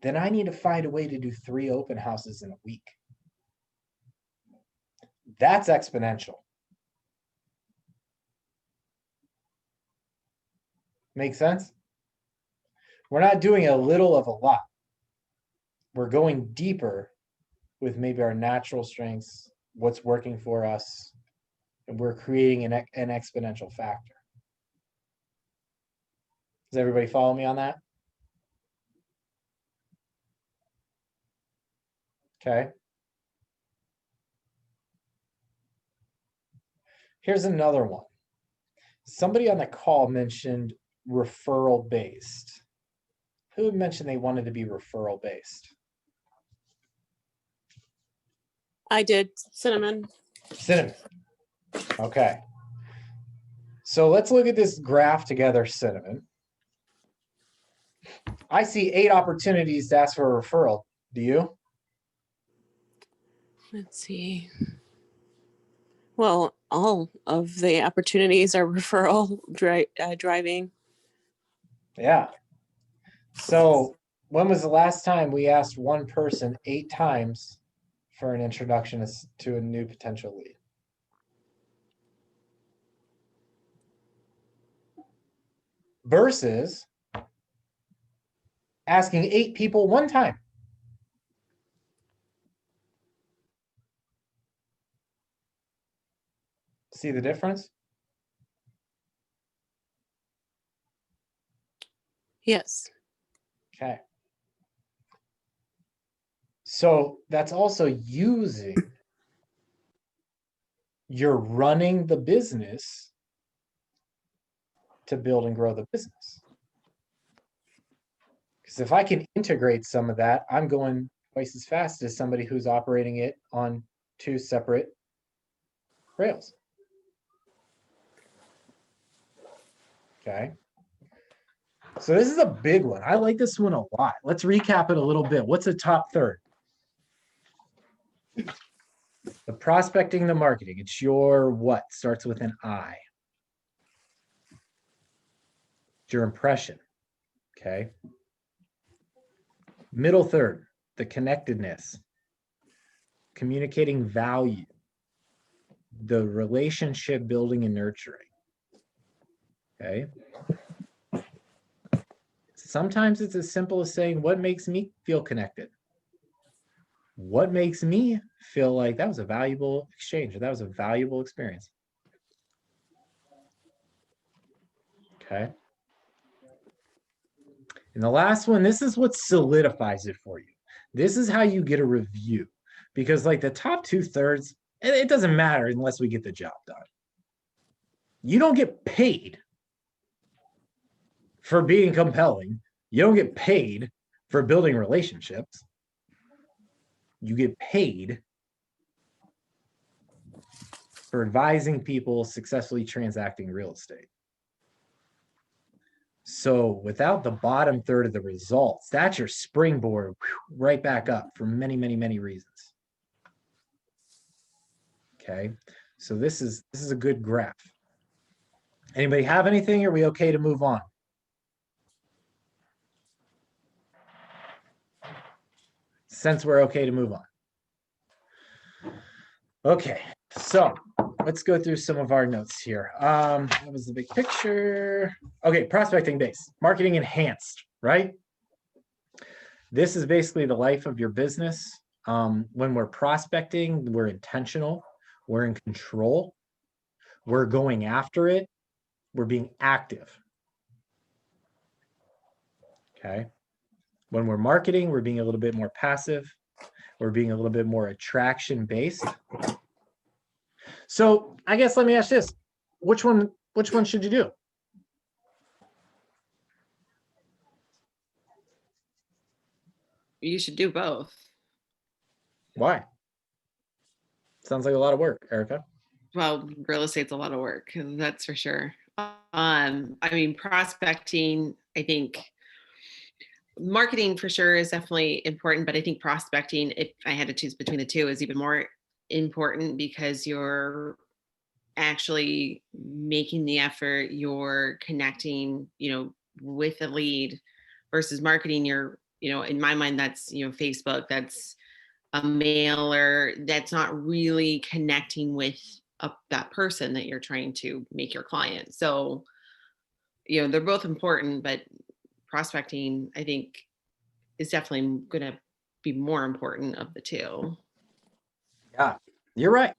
then I need to find a way to do 3 open houses in a week. That's exponential. Make sense? We're not doing a little of a lot. We're going deeper with maybe our natural strengths, what's working for us, and we're creating an exponential factor. Does everybody follow me on that? Okay. Here's another one. Somebody on the call mentioned referral based. Who had mentioned they wanted to be referral based? I did. Cinnamon. Cinnamon. Okay. So let's look at this graph together, Cinnamon. I see 8 opportunities to ask for a referral. Do you? Let's see. Well, all of the opportunities are referral driving. Yeah. So when was the last time we asked one person 8 times for an introduction to a new potential lead? Versus asking 8 people one time. See the difference? Yes. Okay. So that's also using you're running the business to build and grow the business. Because if I can integrate some of that, I'm going twice as fast as somebody who's operating it on 2 separate rails. Okay. So this is a big one. I like this one a lot. Let's recap it a little bit. What's the top third? The prospecting, the marketing. It's your what? Starts with an I. It's your impression. Okay. Middle third, the connectedness. Communicating value. The relationship building and nurturing. Okay. Sometimes it's as simple as saying, what makes me feel connected? What makes me feel like that was a valuable exchange, or that was a valuable experience? Okay. And the last one, this is what solidifies it for you. This is how you get a review. Because like the top 2/3, it doesn't matter unless we get the job done. You don't get paid for being compelling. You don't get paid for building relationships. You get paid for advising people successfully transacting real estate. So without the bottom third of the results, that's your springboard right back up for many, many, many reasons. Okay, so this is a good graph. Anybody have anything? Are we okay to move on? Since we're okay to move on. Okay, so let's go through some of our notes here. That was the big picture. Okay, prospecting base, marketing enhanced, right? This is basically the life of your business. When we're prospecting, we're intentional, we're in control, we're going after it, we're being active. Okay. When we're marketing, we're being a little bit more passive. We're being a little bit more attraction based. So I guess let me ask this. Which one should you do? You should do both. Why? Sounds like a lot of work, Erica. Well, real estate's a lot of work, that's for sure. I mean, prospecting, I think marketing for sure is definitely important, but I think prospecting, if I had to choose between the two, is even more important because you're actually making the effort, you're connecting, with a lead versus marketing. In my mind, that's, Facebook, that's a mailer, that's not really connecting with that person that you're trying to make your client. So, they're both important, but prospecting, I think, is definitely going to be more important of the two. Yeah, you're right.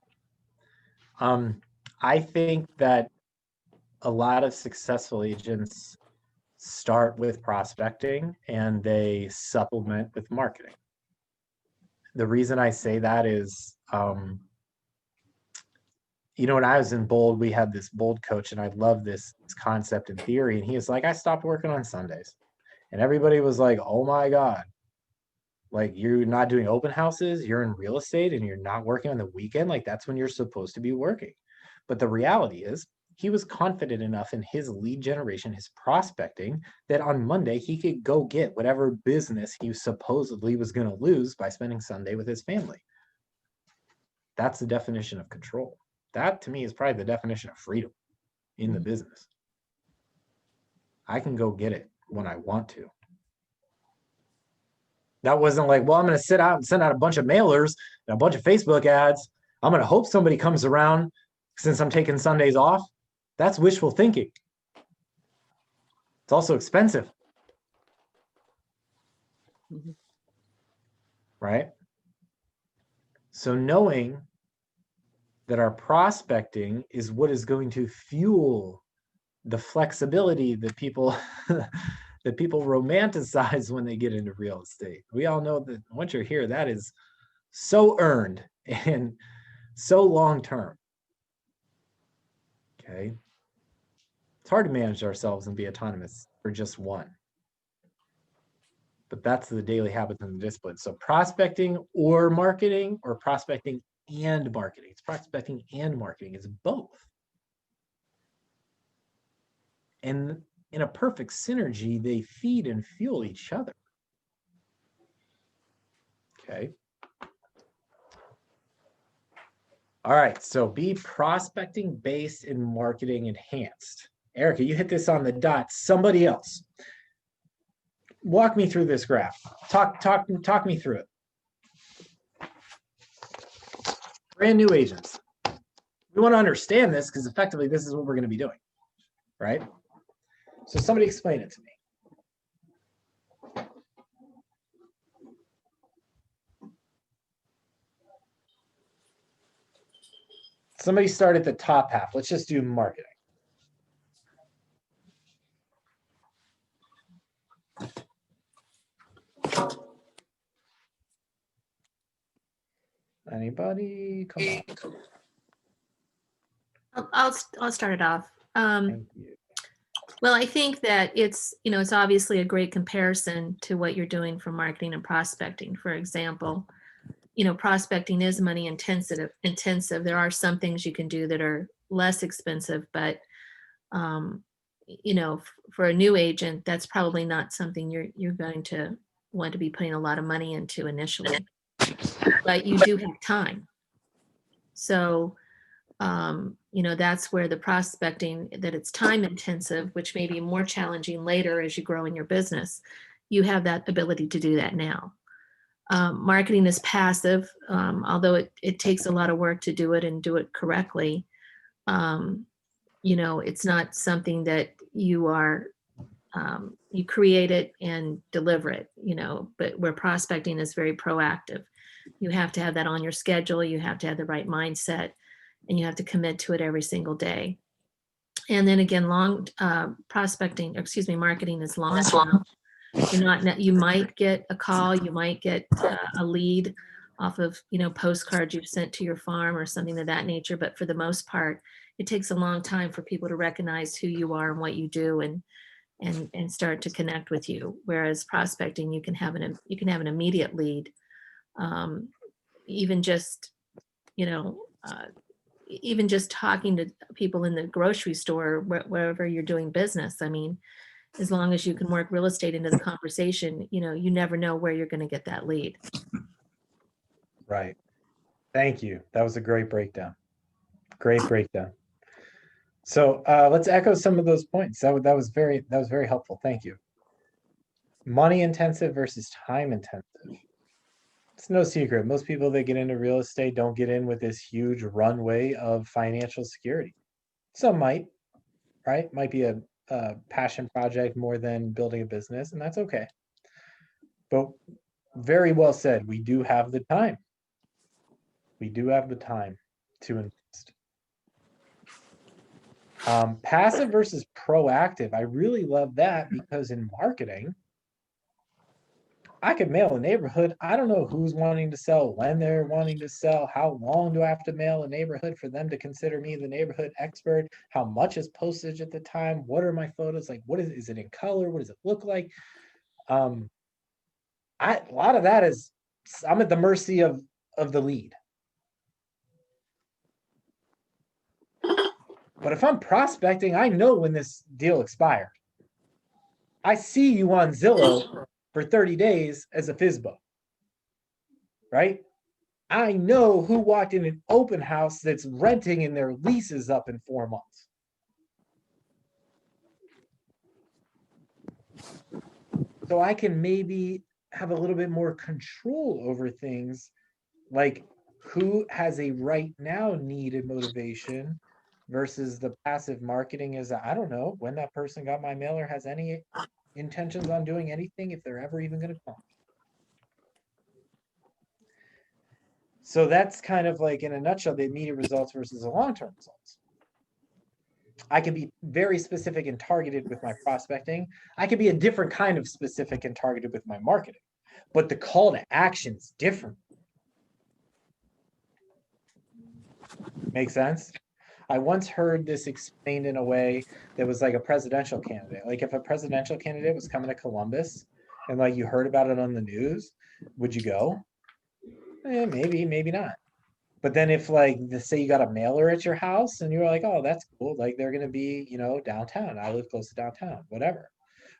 I think that a lot of successful agents start with prospecting and they supplement with marketing. The reason I say that is, when I was in Bold, we had this Bold coach, and I love this concept and theory. And he was like, I stopped working on Sundays. And everybody was like, oh my God, like you're not doing open houses, you're in real estate and you're not working on the weekend. Like that's when you're supposed to be working. But the reality is he was confident enough in his lead generation, his prospecting, that on Monday he could go get whatever business he supposedly was going to lose by spending Sunday with his family. That's the definition of control. That to me is probably the definition of freedom in the business. I can go get it when I want to. That wasn't like, well, I'm going to sit out and send out a bunch of mailers and a bunch of Facebook ads. I'm going to hope somebody comes around since I'm taking Sundays off. That's wishful thinking. It's also expensive. Right? So knowing that our prospecting is what is going to fuel the flexibility that people that people romanticize when they get into real estate. We all know that once you're here, that is so earned and so long-term. Okay. It's hard to manage ourselves and be autonomous for just one. But that's the daily habits and the discipline. So prospecting or marketing, or prospecting and marketing. It's prospecting and marketing. It's both. And in a perfect synergy, they feed and fuel each other. Okay. All right, so be prospecting based and marketing enhanced. Erica, you hit this on the dot. Somebody else. Walk me through this graph. Talk me through it. Brand new agents. We want to understand this because effectively this is what we're going to be doing, right? So somebody explain it to me. Somebody start at the top half. Let's just do marketing. Anybody? Come on. I'll start it off. Thank you. Well, I think that it's obviously a great comparison to what you're doing for marketing and prospecting. For example, prospecting is money intensive. There are some things you can do that are less expensive, but for a new agent, that's probably not something you're going to want to be putting a lot of money into initially. But you do have time. So that's where the prospecting, that it's time intensive, which may be more challenging later as you grow in your business. You have that ability to do that now. Marketing is passive, although it takes a lot of work to do it and do it correctly. It's not something that you create it and deliver it, but where prospecting is very proactive. You have to have that on your schedule. You have to have the right mindset, and you have to commit to it every single day. And then again, marketing is long term. You might get a call, you might get a lead off of, postcards you've sent to your farm or something of that nature. But for the most part, it takes a long time for people to recognize who you are and what you do and start to connect with you. Whereas prospecting, you can have an immediate lead. Even just you know, even just talking to people in the grocery store, wherever you're doing business. I mean, as long as you can work real estate into the conversation, you know, you never know where you're going to get that lead. Right. Thank you. That was a great breakdown. Great breakdown. So let's echo some of those points. That was very helpful. Thank you. Money intensive versus time intensive. It's no secret. Most people that get into real estate don't get in with this huge runway of financial security. Some might, right? Might be a passion project more than building a business, and that's okay. But very well said. We do have the time. We do have the time to invest. Passive versus proactive. I really love that because in marketing, I could mail a neighborhood. I don't know who's wanting to sell, when they're wanting to sell, how long do I have to mail a neighborhood for them to consider me the neighborhood expert? How much is postage at the time? What are my photos like? What is it in color? What does it look like? A lot of that is, I'm at the mercy of the lead. But if I'm prospecting, I know when this deal expired. I see you on Zillow for 30 days as a FSBO, right? I know who walked in an open house that's renting and their lease is up in 4 months. So I can maybe have a little bit more control over things, like who has a right now need and motivation versus the passive marketing is, I don't know when that person got my mail or has any intentions on doing anything, if they're ever even going to call. So that's kind of like, in a nutshell, the immediate results versus the long-term results. I can be very specific and targeted with my prospecting. I can be a different kind of specific and targeted with my marketing, but the call to action is different. Make sense? I once heard this explained in a way that was like a presidential candidate. Like if a presidential candidate was coming to Columbus and like you heard about it on the news, would you go? Maybe, maybe not. But then if like, say you got a mailer at your house and you're like, oh, that's cool. Like they're going to be, you know, downtown. I live close to downtown, whatever.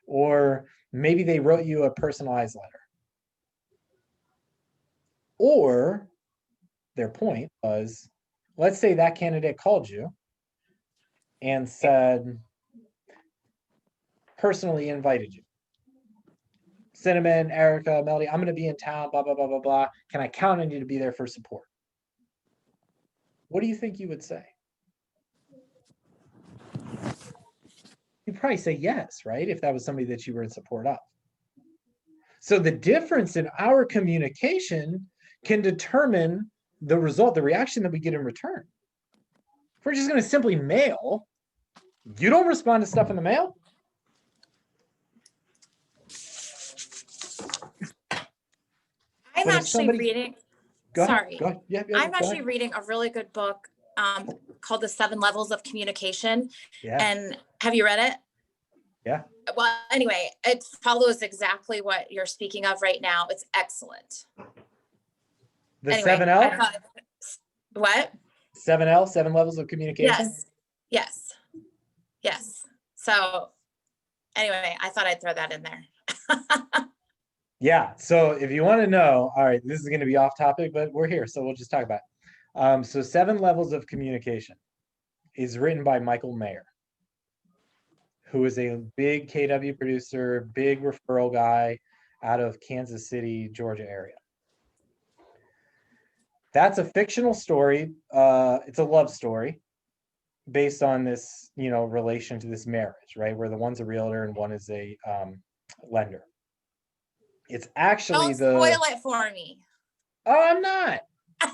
Or maybe they wrote you a personalized letter. Or their point was, let's say that candidate called you and said, personally invited you. Cinnamon, Erica, Melody, I'm going to be in town, blah, blah, blah, blah, blah. Can I count on you to be there for support? What do you think you would say? You'd probably say yes, right? If that was somebody that you were in support of. So the difference in our communication can determine the result, the reaction that we get in return. If we're just going to simply mail, you don't respond to stuff in the mail. I'm But if actually somebody- reading. Go ahead, Sorry. go ahead. Yeah, I'm go actually ahead. reading a really good book called The 7 Levels of Communication. Yeah. And have you read it? Yeah. Well, anyway, it follows exactly what you're speaking of right now. It's excellent. The Anyway, 7L? What? 7L, 7 levels of communication? Yes. Yes. Yes. So anyway, I thought I'd throw that in there. Yeah. So if you want to know, all right, this is going to be off topic, but we're here, so we'll just talk about it. So 7 levels of communication is written by Michael Mayer, who is a big KW producer, big referral guy out of Kansas City, Georgia area. That's a fictional story. It's a love story based on this, you know, relation to this marriage, right? Where the one's a realtor and one is a lender. It's actually Don't spoil it for me. Oh, I'm not.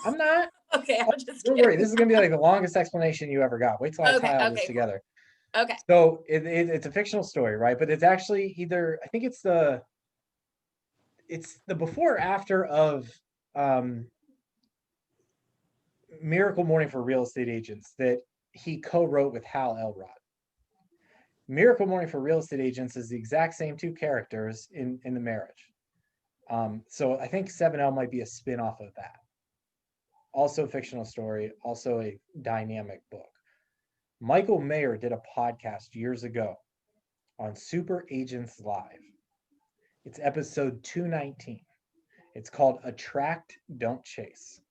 I'm not. Okay, I'm just Don't kidding. worry. This is gonna be like the longest explanation you ever got. Wait till I tie all this Okay, together. Okay. So it's a fictional story, right? But it's actually either, I think it's the before or after of Miracle Morning for Real Estate Agents that he co-wrote with Hal Elrod. Miracle Morning for Real Estate Agents is the exact same 2 characters in the marriage. So I think 7L might be a spin-off of that. also fictional story, also a dynamic book. Michael Mayer did a podcast years ago on Super Agents Live. It's episode 219. It's called Attract, Don't Chase.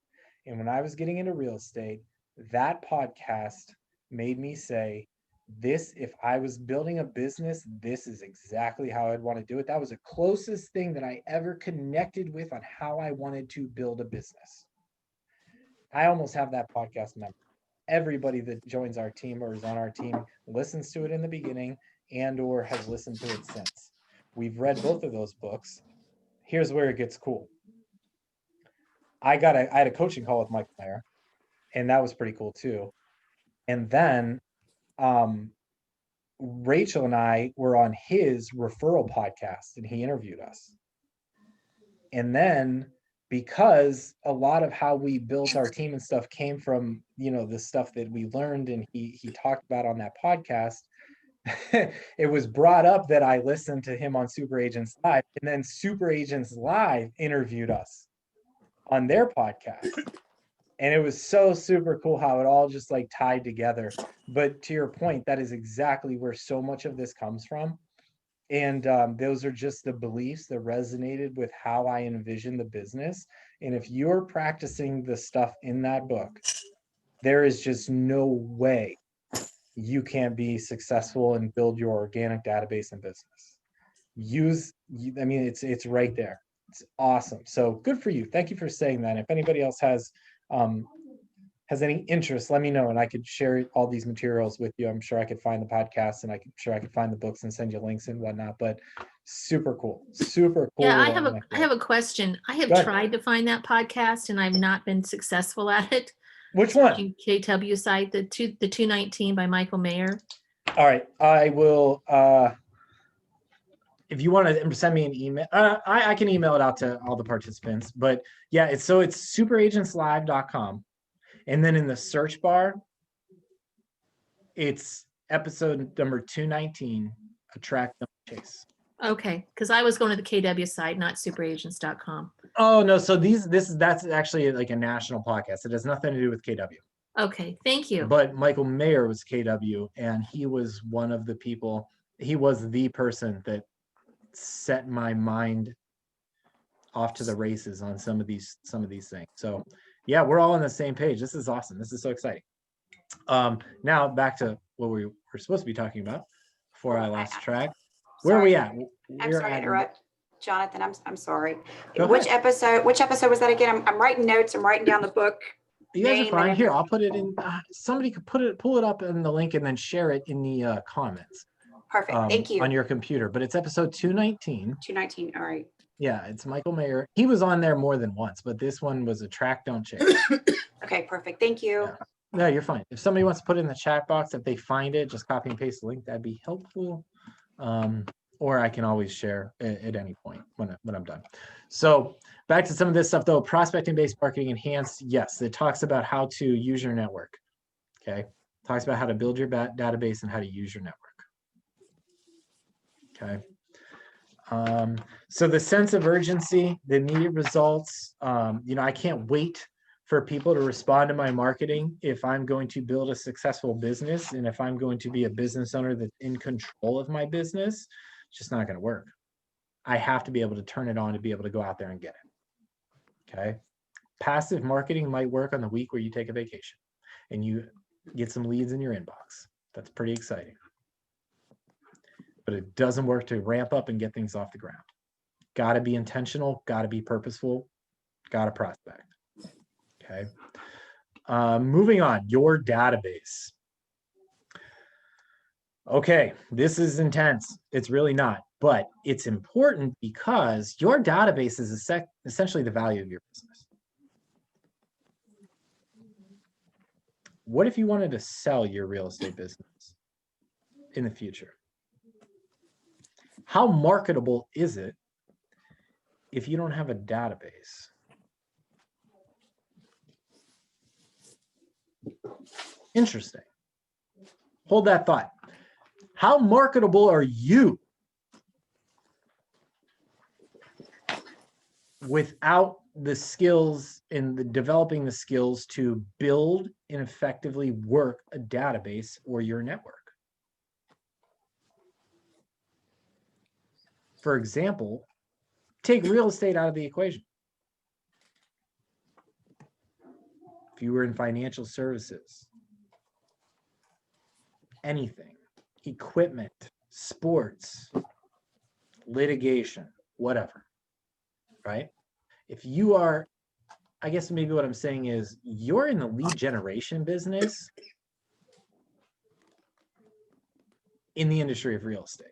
And when I was getting into real estate, that podcast made me say, this, if I was building a business, this is exactly how I'd want to do it. That was the closest thing that I ever connected with on how I wanted to build a business. I almost have that podcast member. Everybody that joins our team or is on our team listens to it in the beginning and or has listened to it since. We've read both of those books. Here's where it gets cool. I had a coaching call with Michael Mayer, and that was pretty cool too. And then Rachel and I were on his referral podcast, and he interviewed us. And then, because a lot of how we built our team and stuff came from, the stuff that we learned and he talked about on that podcast, it was brought up that I listened to him on Super Agents Live, and then Super Agents Live interviewed us on their podcast. And it was so super cool how it all just like tied together. But to your point, that is exactly where so much of this comes from. And those are just the beliefs that resonated with how I envision the business. And if you're practicing the stuff in that book, there is just no way you can't be successful and build your organic database and business. It's right there. It's awesome. So good for you. Thank you for saying that. If anybody else has any interest, let me know, and I could share all these materials with you. I'm sure I could find the podcast, and I could find the books and send you links and whatnot. But super cool. Yeah, I have a question. I have tried to find that podcast, and I've not been successful at it. Which one? KW site, the 219 by Michael Mayer. All right, I will. If you want to send me an email, I can email it out to all the participants. But yeah, it's superagentslive.com. And then in the search bar, it's episode number 219, Attract, Don't Chase. Okay, because I was going to the KW site, not superagents.com. Oh no, so that's actually like a national podcast. It has nothing to do with KW. Okay, thank you. But Michael Mayer was KW, and he was one of the people. He was the person that set my mind off to the races on some of these things. So yeah, we're all on the same page. This is awesome. This is so exciting. Now back to what we were supposed to be talking about before I lost track. Where are we at? I'm sorry to interrupt, Jonathan. I'm sorry. Go Which ahead. episode was that again? I'm writing notes. I'm writing down the book. You guys are name fine. and Here, I'll put it in. Somebody could pull it up in the link and then share it in the comments. Perfect. Thank you. On your computer. But it's episode 219. 219. All right. Yeah, it's Michael Mayer. He was on there more than once, but this one was Attract, Don't Chase. Okay, perfect. Thank you. Yeah. No, you're fine. If somebody wants to put it in the chat box, if they find it, just copy and paste the link. That'd be helpful. Or I can always share at any point when I'm done. So back to some of this stuff though. Prospecting-based marketing enhanced. Yes, it talks about how to use your network. Okay, talks about how to build your database and how to use your network. Okay. So the sense of urgency, the immediate results. I can't wait for people to respond to my marketing if I'm going to build a successful business, and if I'm going to be a business owner that's in control of my business. It's just not going to work. I have to be able to turn it on to be able to go out there and get it. Okay. Passive marketing might work on the week where you take a vacation and you get some leads in your inbox. That's pretty exciting. But it doesn't work to ramp up and get things off the ground. Got to be intentional, got to be purposeful, got to prospect. Okay. Moving on, your database. Okay, this is intense. It's really not, but it's important because your database is essentially the value of your business. What if you wanted to sell your real estate business in the future? How marketable is it if you don't have a database? Interesting. Hold that thought. How marketable are you without the skills and the developing the skills to build and effectively work a database or your network. For example, take real estate out of the equation. If you were in financial services, anything, equipment, sports, litigation, whatever, right? If you are, I guess maybe what I'm saying is you're in the lead generation business in the industry of real estate.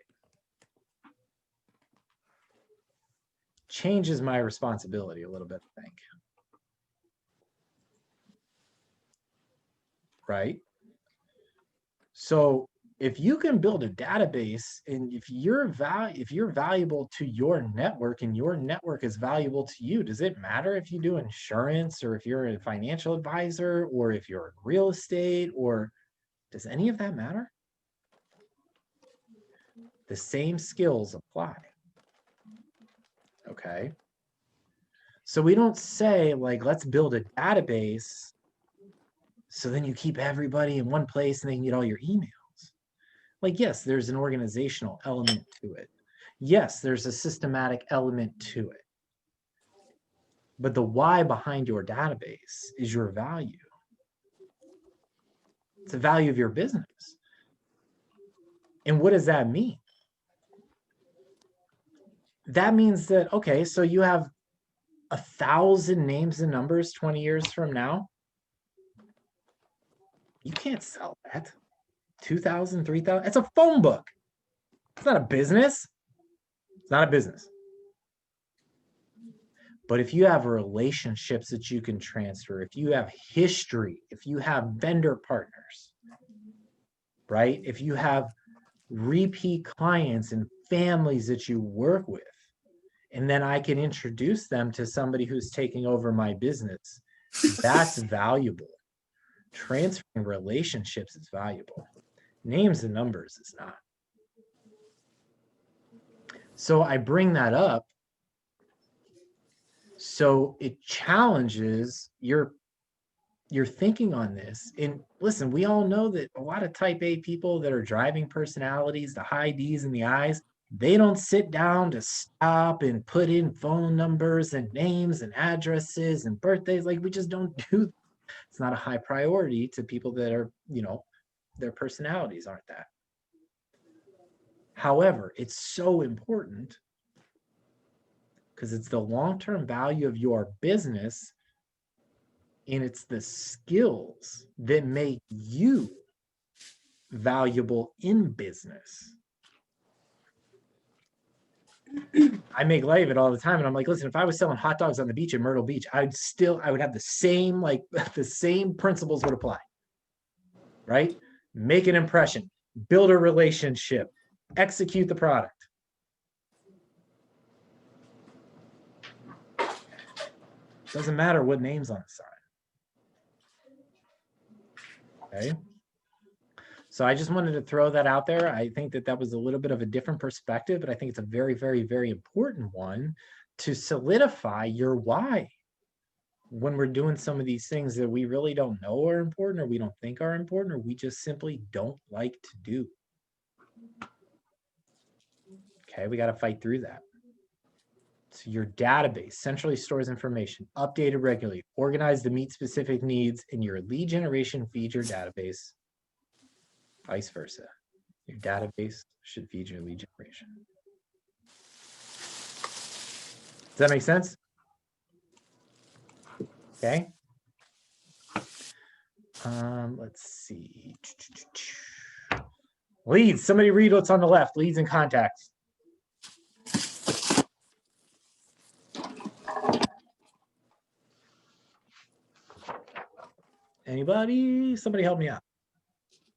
Changes my responsibility a little bit, I think. Right? So if you can build a database and if you're valuable to your network and your network is valuable to you, does it matter if you do insurance or if you're a financial advisor or if you're in real estate, or does any of that matter? The same skills apply. Okay. So we don't say like, let's build a database so then you keep everybody in one place and they can get all your emails. Like, yes, there's an organizational element to it. Yes, there's a systematic element to it. But the why behind your database is your value. It's the value of your business. And what does that mean? That means that, okay, so you have 1,000 names and numbers 20 years from now. You can't sell that. 2,000, 3,000. It's a phone book. It's not a business. It's not a business. But if you have relationships that you can transfer, if you have history, if you have vendor partners, right? If you have repeat clients and families that you work with, and then I can introduce them to somebody who's taking over my business, that's valuable. Transferring relationships is valuable. Names and numbers is not. So I bring that up so it challenges your thinking on this. And listen, we all know that a lot of type A people that are driving personalities, the high D's and the I's, they don't sit down to stop and put in phone numbers and names and addresses and birthdays. Like, we just don't do that. It's not a high priority to people that are, you know, their personalities aren't that. However, it's so important because it's the long-term value of your business, and it's the skills that make you valuable in business. I make light of it all the time, and I'm like, listen, if I was selling hot dogs on the beach in Myrtle Beach, I would have the same, like, the same principles would apply, right? Make an impression, build a relationship, execute the product. Doesn't matter what name's on the side. Okay. So I just wanted to throw that out there. I think that that was a little bit of a different perspective, but I think it's a very, very, very important one to solidify your why when we're doing some of these things that we really don't know are important, or we don't think are important, or we just simply don't like to do. Okay, we got to fight through that. So your database centrally stores information, updated regularly, organized to meet specific needs, and your lead generation feeds your database. Vice versa. Your database should feed your lead generation. Does that make sense? Okay. Let's see. Leads. Somebody read what's on the left. Leads and contacts. Anybody? Somebody help me out.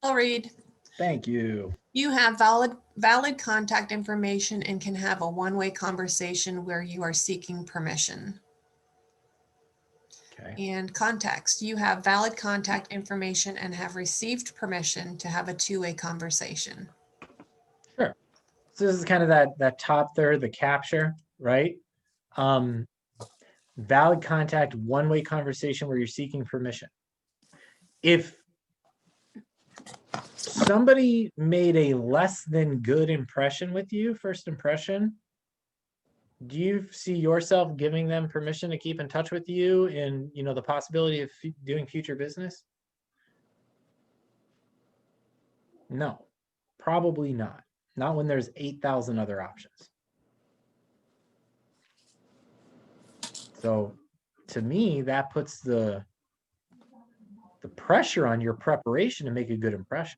I'll read. Thank you. You have valid contact information and can have a one-way conversation where you are seeking permission. Okay. And context. You have valid contact information and have received permission to have a two-way conversation. Sure. So this is kind of that top third, the capture, right? Valid contact, one-way conversation where you're seeking permission. If somebody made a less than good impression with you, first impression, do you see yourself giving them permission to keep in touch with you and, you know, the possibility of doing future business? No, probably not. Not when there's 8,000 other options. So to me, that puts the pressure on your preparation to make a good impression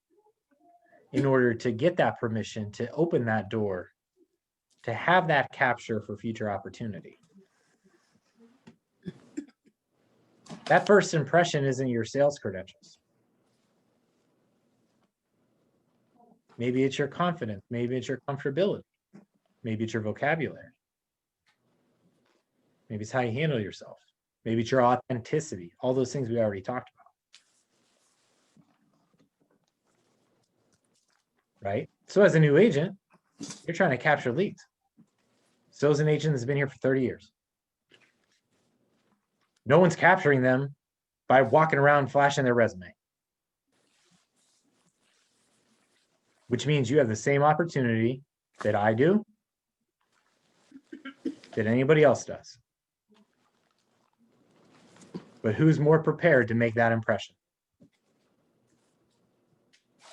in order to get that permission, to open that door, to have that capture for future opportunity. That first impression isn't your sales credentials. Maybe it's your confidence. Maybe it's your comfortability. Maybe it's your vocabulary. Maybe it's how you handle yourself. Maybe it's your authenticity. All those things we already talked about. Right? So as a new agent, you're trying to capture leads. So as an agent that's been here for 30 years. No one's capturing them by walking around flashing their resume. Which means you have the same opportunity that I do, that anybody else does. But who's more prepared to make that impression?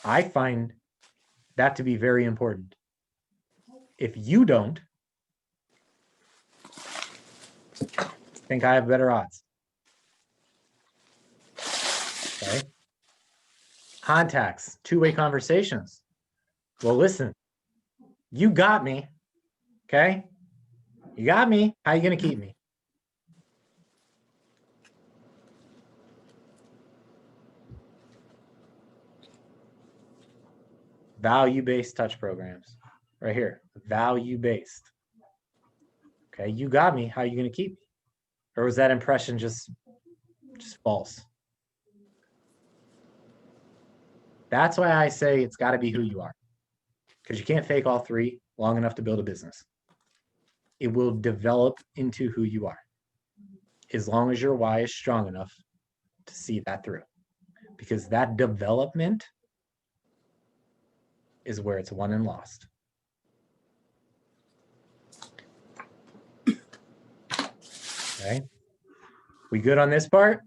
I find that to be very important. If you don't, I think I have better odds. Okay. Contacts, two-way conversations. Well, listen, you got me. Okay. You got me. How are you going to keep me? Value-based touch programs. Right here. Value-based. Okay. You got me. How are you going to keep me? Or was that impression just false? That's why I say it's got to be who you are. Because you can't fake all three long enough to build a business. It will develop into who you are. As long as your why is strong enough to see that through. Because that development is where it's won and lost. Okay. We good on this part?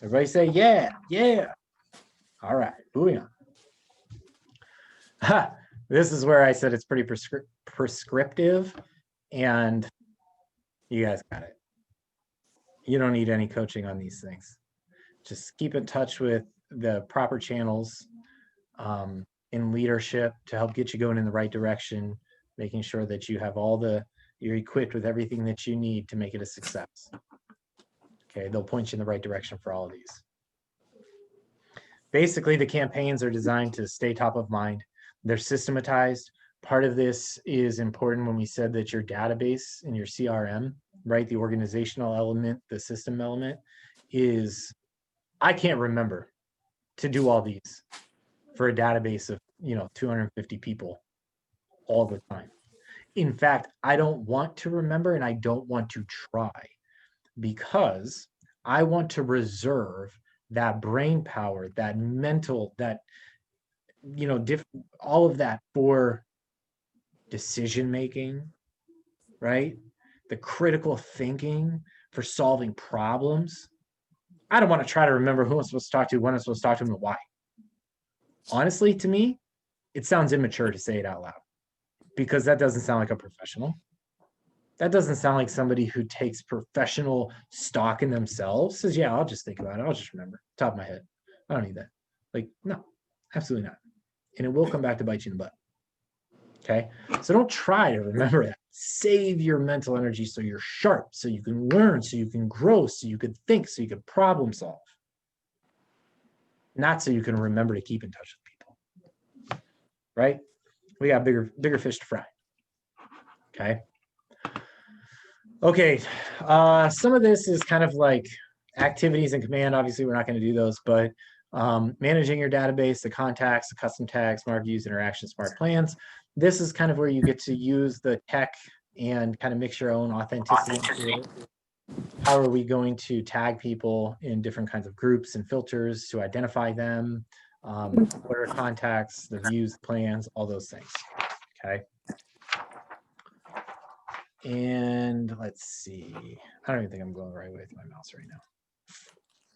Everybody say, yeah, yeah. All right, moving on. This is where I said it's pretty prescriptive, and you guys got it. You don't need any coaching on these things. Just keep in touch with the proper channels in leadership to help get you going in the right direction, making sure that you have you're equipped with everything that you need to make it a success. Okay, they'll point you in the right direction for all of these. Basically, the campaigns are designed to stay top of mind. They're systematized. Part of this is important when we said that your database and your CRM, right, the organizational element, the system element, is, I can't remember to do all these for a database of 250 people all the time. In fact, I don't want to remember and I don't want to try, because I want to reserve that brain power, that mental, that all of that for decision making, right? The critical thinking for solving problems. I don't want to try to remember who I'm supposed to talk to, when I'm supposed to talk to them, and why. Honestly, to me, it sounds immature to say it out loud, because that doesn't sound like a professional. That doesn't sound like somebody who takes professional stock in themselves, says, yeah, I'll just think about it. I'll just remember, top of my head. I don't need that. Like, no, absolutely not. And it will come back to bite you in the butt. Okay. So don't try to remember that. Save your mental energy so you're sharp, so you can learn, so you can grow, so you can think, so you can problem solve. Not so you can remember to keep in touch with people. Right? We got bigger fish to fry. Okay. Okay. Some of this is kind of like activities in command. Obviously, we're not going to do those, but managing your database, the contacts, the custom tags, smart views, interaction, smart plans. This is kind of where you get to use the tech and kind of mix your own authenticity into it. How are we going to tag people in different kinds of groups and filters to identify them? What are contacts, the views, plans, all those things. Okay. And let's see. I don't even think I'm going the right way with my mouse right now.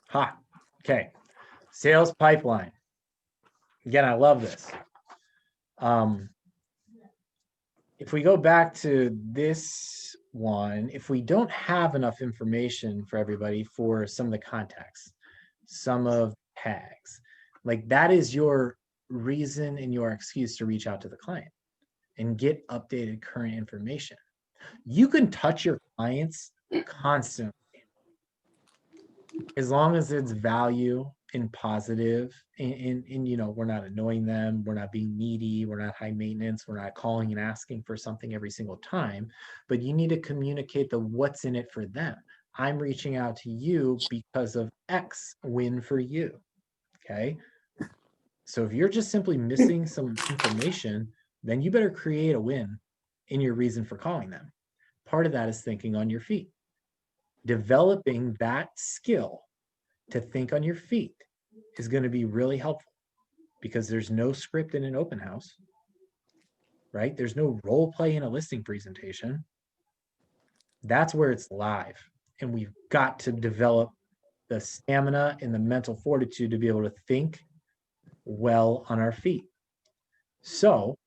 Ha. Okay. Sales pipeline. Again, I love this. If we go back to this one, if we don't have enough information for everybody for some of the contacts, some of tags, like that is your reason and your excuse to reach out to the client and get updated current information. You can touch your clients constantly as long as it's value and positive, and you know, we're not annoying them, we're not being needy, we're not high maintenance, we're not calling and asking for something every single time, but you need to communicate the what's in it for them. I'm reaching out to you because of X win for you. Okay. So if you're just simply missing some information, then you better create a win in your reason for calling them. Part of that is thinking on your feet. Developing that skill to think on your feet is going to be really helpful, because there's no script in an open house, right? There's no role play in a listing presentation. That's where it's live. And we've got to develop the stamina and the mental fortitude to be able to think well on our feet. So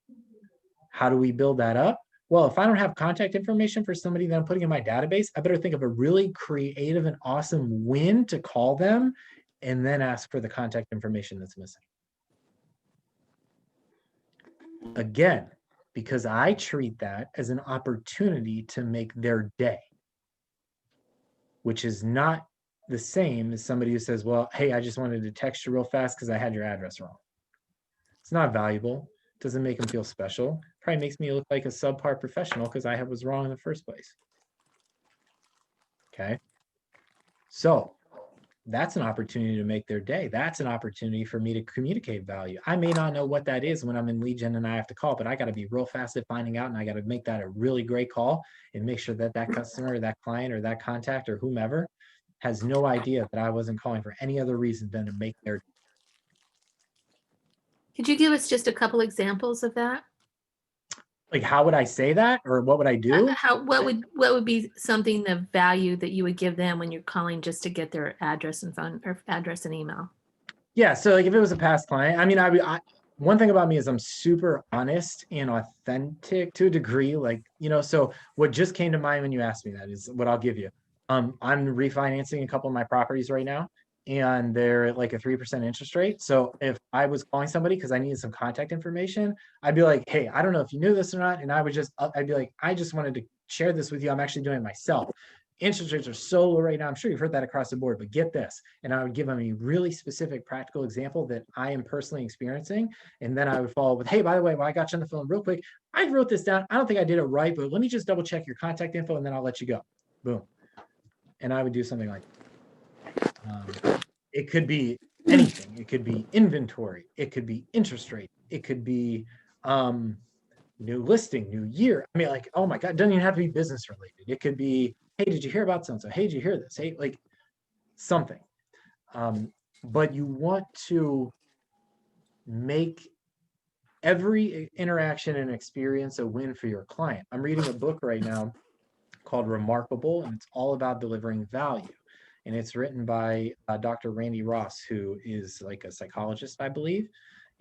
how do we build that up? Well, if I don't have contact information for somebody that I'm putting in my database, I better think of a really creative and awesome win to call them, and then ask for the contact information that's missing. Again, because I treat that as an opportunity to make their day, which is not the same as somebody who says, well, hey, I just wanted to text you real fast because I had your address wrong. It's not valuable. Doesn't make them feel special. Probably makes me look like a subpar professional because I was wrong in the first place. Okay. So that's an opportunity to make their day. That's an opportunity for me to communicate value. I may not know what that is when I'm in lead gen and I have to call, but I got to be real fast at finding out, and I got to make that a really great call and make sure that that customer or that client or that contact or whomever has no idea that I wasn't calling for any other reason than to make their. Could you give us just a couple examples of that? Like, how would I say that, or what would I do? What would be something of value that you would give them when you're calling just to get their address and phone, or address and email? Yeah, so like if it was a past client, I mean, one thing about me is I'm super honest and authentic to a degree, like, you know, so what just came to mind when you asked me that is what I'll give you. I'm refinancing a couple of my properties right now, and they're at like a 3% interest rate. So if I was calling somebody because I needed some contact information, I'd be like, hey, I don't know if you knew this or not. And I'd be like, I just wanted to share this with you. I'm actually doing it myself. Interest rates are so low right now. I'm sure you've heard that across the board, but get this. And I would give them a really specific practical example that I am personally experiencing. And then I would follow with, hey, by the way, while I got you on the phone real quick, I wrote this down. I don't think I did it right, but let me just double check your contact info and then I'll let you go. Boom. And I would do something like, it could be anything. It could be inventory. It could be interest rate. It could be new listing, new year. I mean, like, oh my God, it doesn't even have to be business related. It could be, hey, did you hear about so-and-so? Hey, did you hear this? Hey, like something. But you want to make every interaction and experience a win for your client. I'm reading a book right now called Remarkable, and it's all about delivering value. And it's written by Dr. Randy Ross, who is like a psychologist, I believe.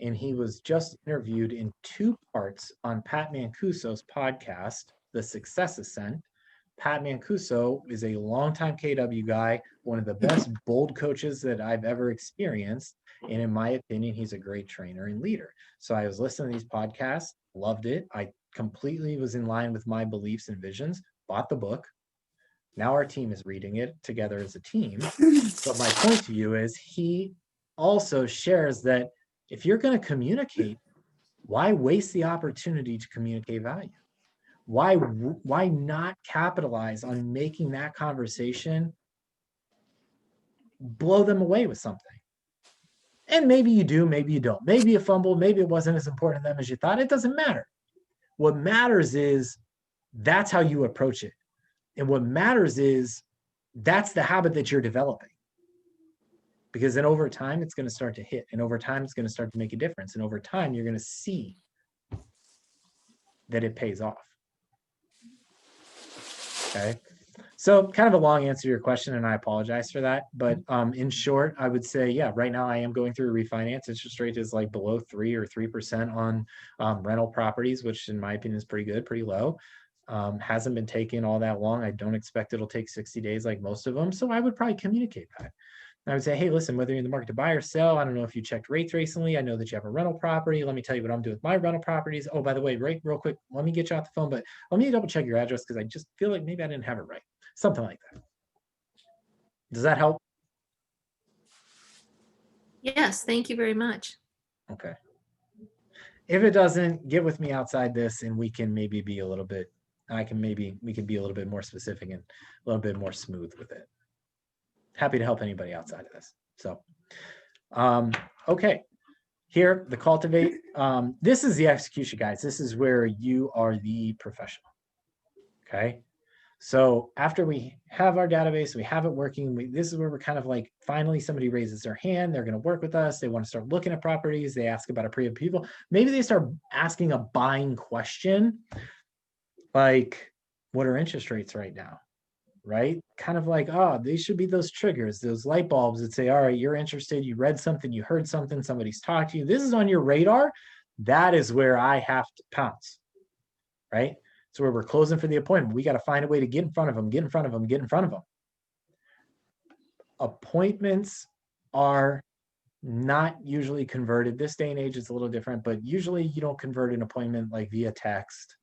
And he was just interviewed in 2 parts on Pat Mancuso's podcast, The Success Ascent. Pat Mancuso is a longtime KW guy, one of the best bold coaches that I've ever experienced. And in my opinion, he's a great trainer and leader. So I was listening to these podcasts, loved it. I completely was in line with my beliefs and visions, bought the book. Now our team is reading it together as a team. But my point to you is he also shares that if you're going to communicate, why waste the opportunity to communicate value? Why not capitalize on making that conversation blow them away with something? And maybe you do, maybe you don't. Maybe you fumbled, maybe it wasn't as important to them as you thought. It doesn't matter. What matters is That's how you approach it. And what matters is that's the habit that you're developing. Because then over time, it's going to start to hit. And over time, it's going to start to make a difference. And over time, you're going to see that it pays off. Okay. So kind of a long answer to your question, and I apologize for that. But in short, I would say, yeah, right now I am going through a refinance. Interest rate is like below 3 or 3% on rental properties, which in my opinion is pretty good, pretty low. Hasn't been taking all that long. I don't expect it'll take 60 days like most of them. So I would probably communicate that. I would say, hey, listen, whether you're in the market to buy or sell, I don't know if you checked rates recently. I know that you have a rental property. Let me tell you what I'm doing with my rental properties. Oh, by the way, right, real quick, let me get you off the phone, but let me double check your address because I just feel like maybe I didn't have it right. Something like that. Does that help? Yes, thank you very much. Okay. If it doesn't, get with me outside this and we can maybe be a little bit, we can be a little bit more specific and a little bit more smooth with it. Happy to help anybody outside of this. So, okay. Here, the cultivate. This is the execution, guys. This is where you are the professional. Okay. So after we have our database, we have it working. This is where we're kind of like, finally somebody raises their hand. They're going to work with us. They want to start looking at properties. They ask about a pre-approval. Maybe they start asking a buying question, like, what are interest rates right now? Right? Kind of like, oh, these should be those triggers, those light bulbs that say, all right, you're interested, you read something, you heard something, somebody's talked to you, this is on your radar. That is where I have to pounce, right? So where we're closing for the appointment, we got to find a way to get in front of them, get in front of them, get in front of them. Appointments are not usually converted. This day and age, it's a little different, but usually you don't convert an appointment like via text,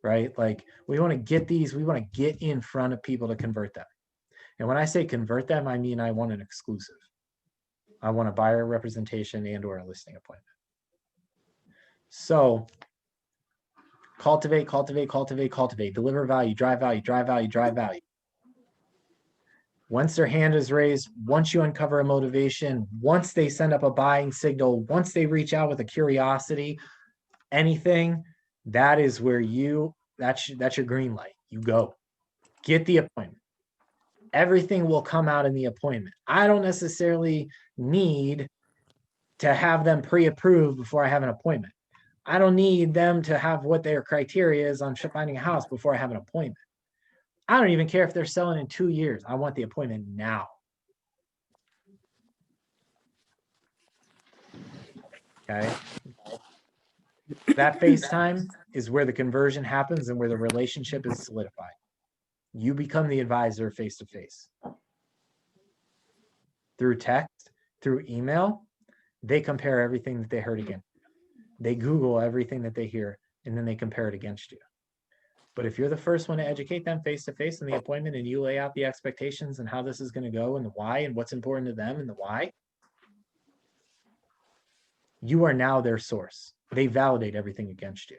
right? Like we want to get these, we want to get in front of people to convert them. And when I say convert them, I mean, I want an exclusive. I want a buyer representation and or a listing appointment. So cultivate, cultivate, cultivate, cultivate, deliver value, drive value, drive value, drive value. Once their hand is raised, once you uncover a motivation, once they send up a buying signal, once they reach out with a curiosity, anything, that is where that's your green light. You go. Get the appointment. Everything will come out in the appointment. I don't necessarily need to have them pre-approved before I have an appointment. I don't need them to have what their criteria is on finding a house before I have an appointment. I don't even care if they're selling in 2 years. I want the appointment now. Okay. That FaceTime is where the conversion happens and where the relationship is solidified. You become the advisor face-to-face. Through text, through email, they compare everything that they heard again. They Google everything that they hear, and then they compare it against you. But if you're the first one to educate them face-to-face in the appointment and you lay out the expectations and how this is going to go and the why and what's important to them and the why, you are now their source. They validate everything against you.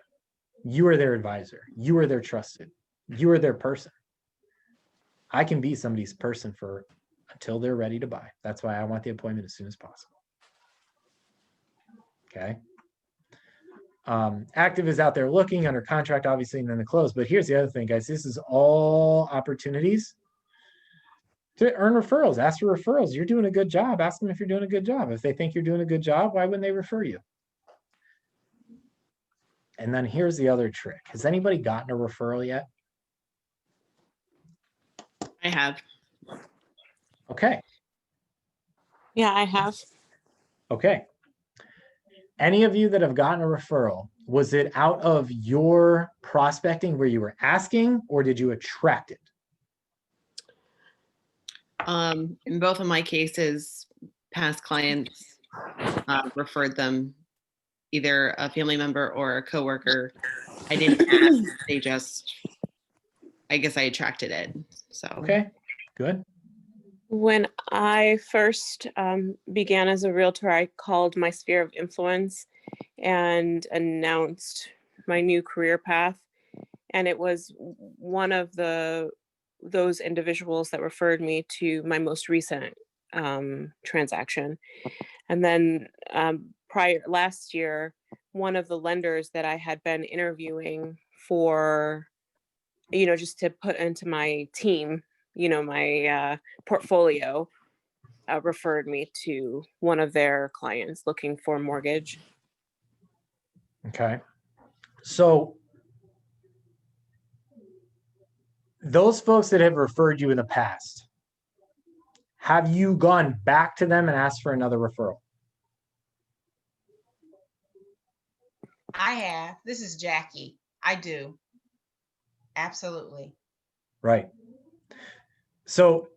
You are their advisor. You are their trusted. You are their person. I can be somebody's person until they're ready to buy. That's why I want the appointment as soon as possible. Okay. Active is out there looking, under contract, obviously, and then the close. But here's the other thing, guys. This is all opportunities to earn referrals. Ask for referrals. You're doing a good job. Ask them if you're doing a good job. If they think you're doing a good job, why wouldn't they refer you? And then here's the other trick. Has anybody gotten a referral yet? I have. Okay. Yeah, I have. Okay. Any of you that have gotten a referral, was it out of your prospecting where you were asking, or did you attract it? In both of my cases, past clients referred them, either a family member or a coworker. I didn't ask, I guess I attracted it. So okay, good. When I first began as a realtor, I called my sphere of influence and announced my new career path. And it was one of those individuals that referred me to my most recent transaction. And then last year, one of the lenders that I had been interviewing for just to put into my team, my portfolio, referred me to one of their clients looking for a mortgage. Okay. So those folks that have referred you in the past, have you gone back to them and asked for another referral? I have. This is Jackie. I do. Absolutely. Right. So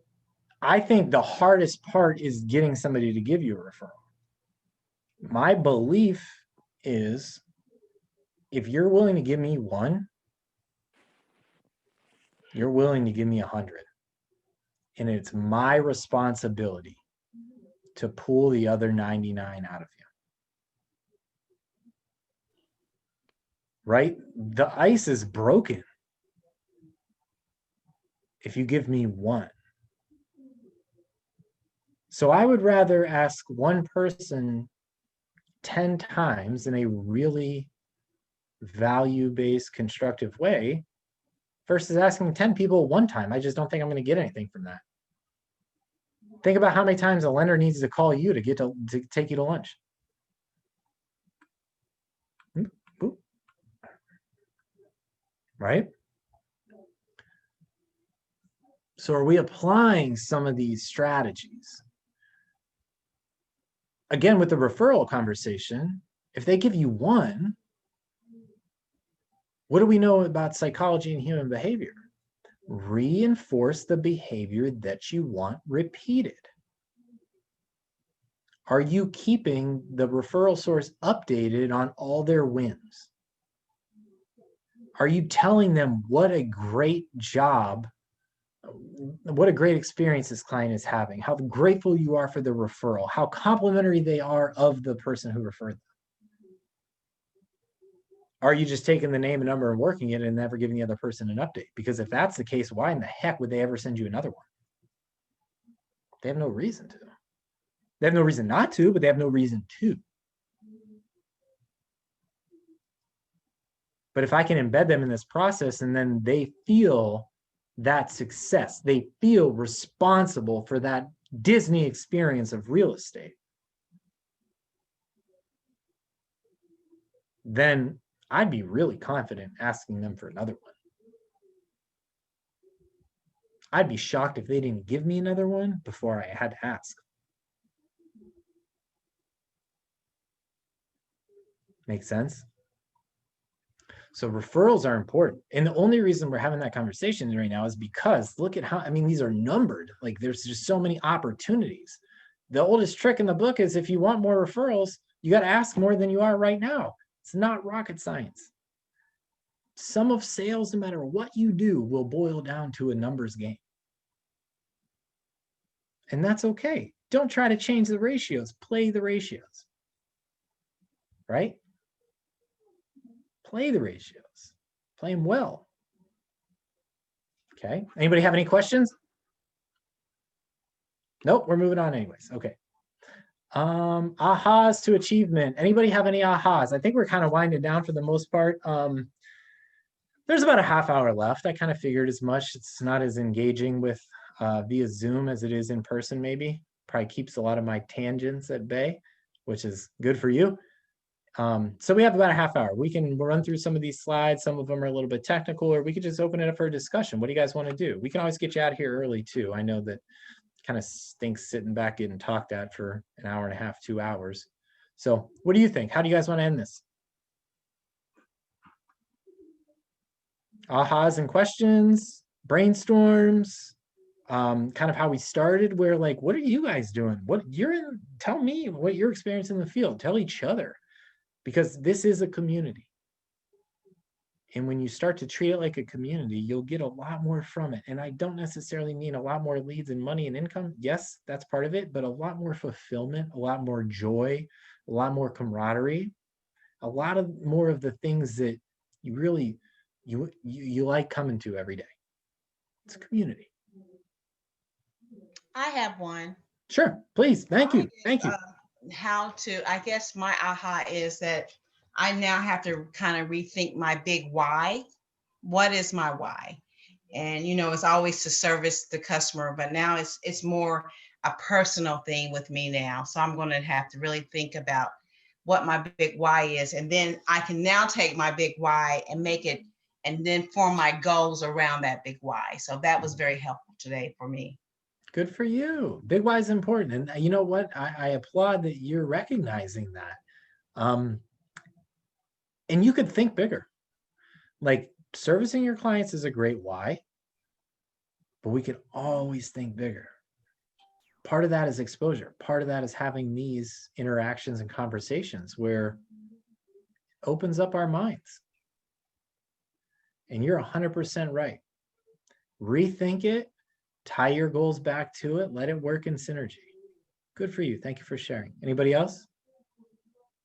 I think the hardest part is getting somebody to give you a referral. My belief is if you're willing to give me one, you're willing to give me 100. And it's my responsibility to pull the other 99 out of you. Right? The ice is broken if you give me one. So I would rather ask one person 10 times in a really value-based, constructive way versus asking 10 people one time. I just don't think I'm going to get anything from that. Think about how many times a lender needs to call you to take you to lunch. Right? So are we applying some of these strategies? Again, with the referral conversation, if they give you one, what do we know about psychology and human behavior? Reinforce the behavior that you want repeated. Are you keeping the referral source updated on all their wins? Are you telling them what a great job, what a great experience this client is having, how grateful you are for the referral, how complimentary they are of the person who referred them? Are you just taking the name and number and working it and never giving the other person an update? Because if that's the case, why in the heck would they ever send you another one? They have no reason to. They have no reason not to, but they have no reason to. But if I can embed them in this process and then they feel that success, they feel responsible for that Disney experience of real estate, then I'd be really confident asking them for another one. I'd be shocked if they didn't give me another one before I had to ask. Make sense? So referrals are important. And the only reason we're having that conversation right now is because look at how, I mean, these are numbered. Like there's just so many opportunities. The oldest trick in the book is if you want more referrals, you got to ask more than you are right now. It's not rocket science. Some of sales, no matter what you do, will boil down to a numbers game. And that's okay. Don't try to change the ratios. Play the ratios. Right? Play the ratios. Play them well. Okay. Anybody have any questions? Nope, we're moving on anyways. Okay. Ahas to achievement. Anybody have any ahas? I think we're kind of winding down for the most part. There's about a half hour left. I kind of figured as much. It's not as engaging with via Zoom as it is in person, maybe. Probably keeps a lot of my tangents at bay, which is good for you. So we have about a half hour. We can run through some of these slides. Some of them are a little bit technical, or we could just open it up for a discussion. What do you guys want to do? We can always get you out of here early too. I know that kind of stinks sitting back getting talked at for an hour and a half, 2 hours. So what do you think? How do you guys want to end this? Ahas and questions, brainstorms, kind of how we started, where like, what are you guys doing? Tell me what your experience in the field, tell each other, because this is a community. And when you start to treat it like a community, you'll get a lot more from it. And I don't necessarily mean a lot more leads and money and income. Yes, that's part of it, but a lot more fulfillment, a lot more joy, a lot more camaraderie, a lot of more of the things that you really, you like coming to every day. It's a community. I have one. Sure, please. Thank you. Thank you. I guess my aha is that I now have to kind of rethink my big why. What is my why? And it's always to service the customer, but now it's more a personal thing with me now. So I'm going to have to really think about what my big why is, and then I can now take my big why and make it, and then form my goals around that big why. So that was very helpful today for me. Good for you. Big why is important. And you know what? I applaud that you're recognizing that. And you could think bigger. Like servicing your clients is a great why, but we could always think bigger. Part of that is exposure. Part of that is having these interactions and conversations where it opens up our minds. And you're 100% right. Rethink it, tie your goals back to it, let it work in synergy. Good for you. Thank you for sharing. Anybody else?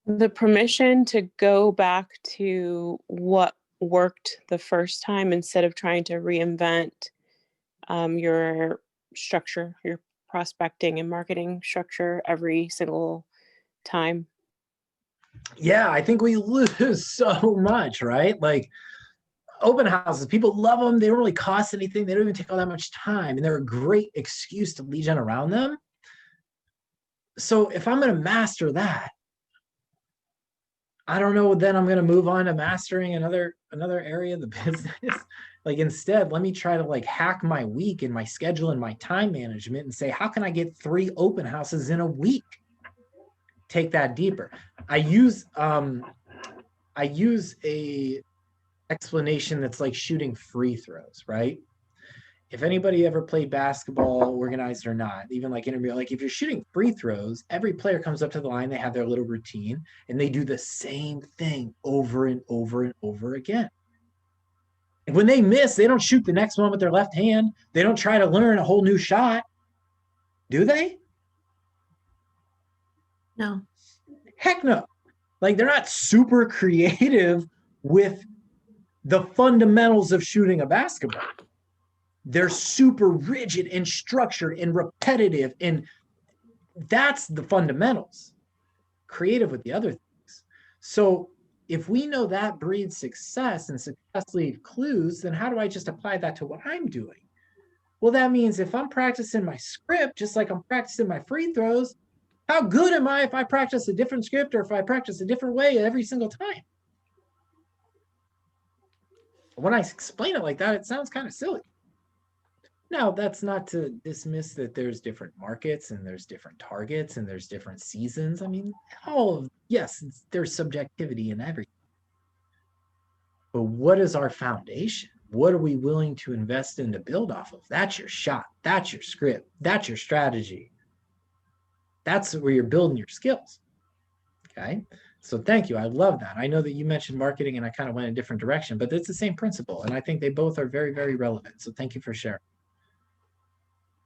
The permission to go back to what worked the first time instead of trying to reinvent your structure, your prospecting and marketing structure every single time. Yeah, I think we lose so much, right? Like open houses, people love them. They don't really cost anything. They don't even take all that much time. And they're a great excuse to lead gen around them. So if I'm going to master that, I don't know, then I'm going to move on to mastering another area of the business. Like instead, let me try to like hack my week and my schedule and my time management and say, how can I get 3 open houses in a week? Take that deeper. I use a explanation that's like shooting free throws, right? If anybody ever played basketball, organized or not, even like interview, like if you're shooting free throws, every player comes up to the line, they have their little routine and they do the same thing over and over and over again. And when they miss, they don't shoot the next one with their left hand. They don't try to learn a whole new shot. Do they? No. Heck no. Like they're not super creative with the fundamentals of shooting a basketball. They're super rigid and structured and repetitive, and that's the fundamentals. Creative with the other things. So if we know that breeds success and success leaves clues, then how do I just apply that to what I'm doing? Well, that means if I'm practicing my script, just like I'm practicing my free throws, how good am I if I practice a different script or if I practice a different way every single time? When I explain it like that, it sounds kind of silly. Now, that's not to dismiss that there's different markets and there's different targets and there's different seasons. I mean, yes, there's subjectivity in everything. But what is our foundation? What are we willing to invest in to build off of? That's your shot. That's your script. That's your strategy. That's where you're building your skills. Okay. So thank you. I love that. I know that you mentioned marketing and I kind of went in a different direction, but it's the same principle. And I think they both are very, very relevant. So thank you for sharing.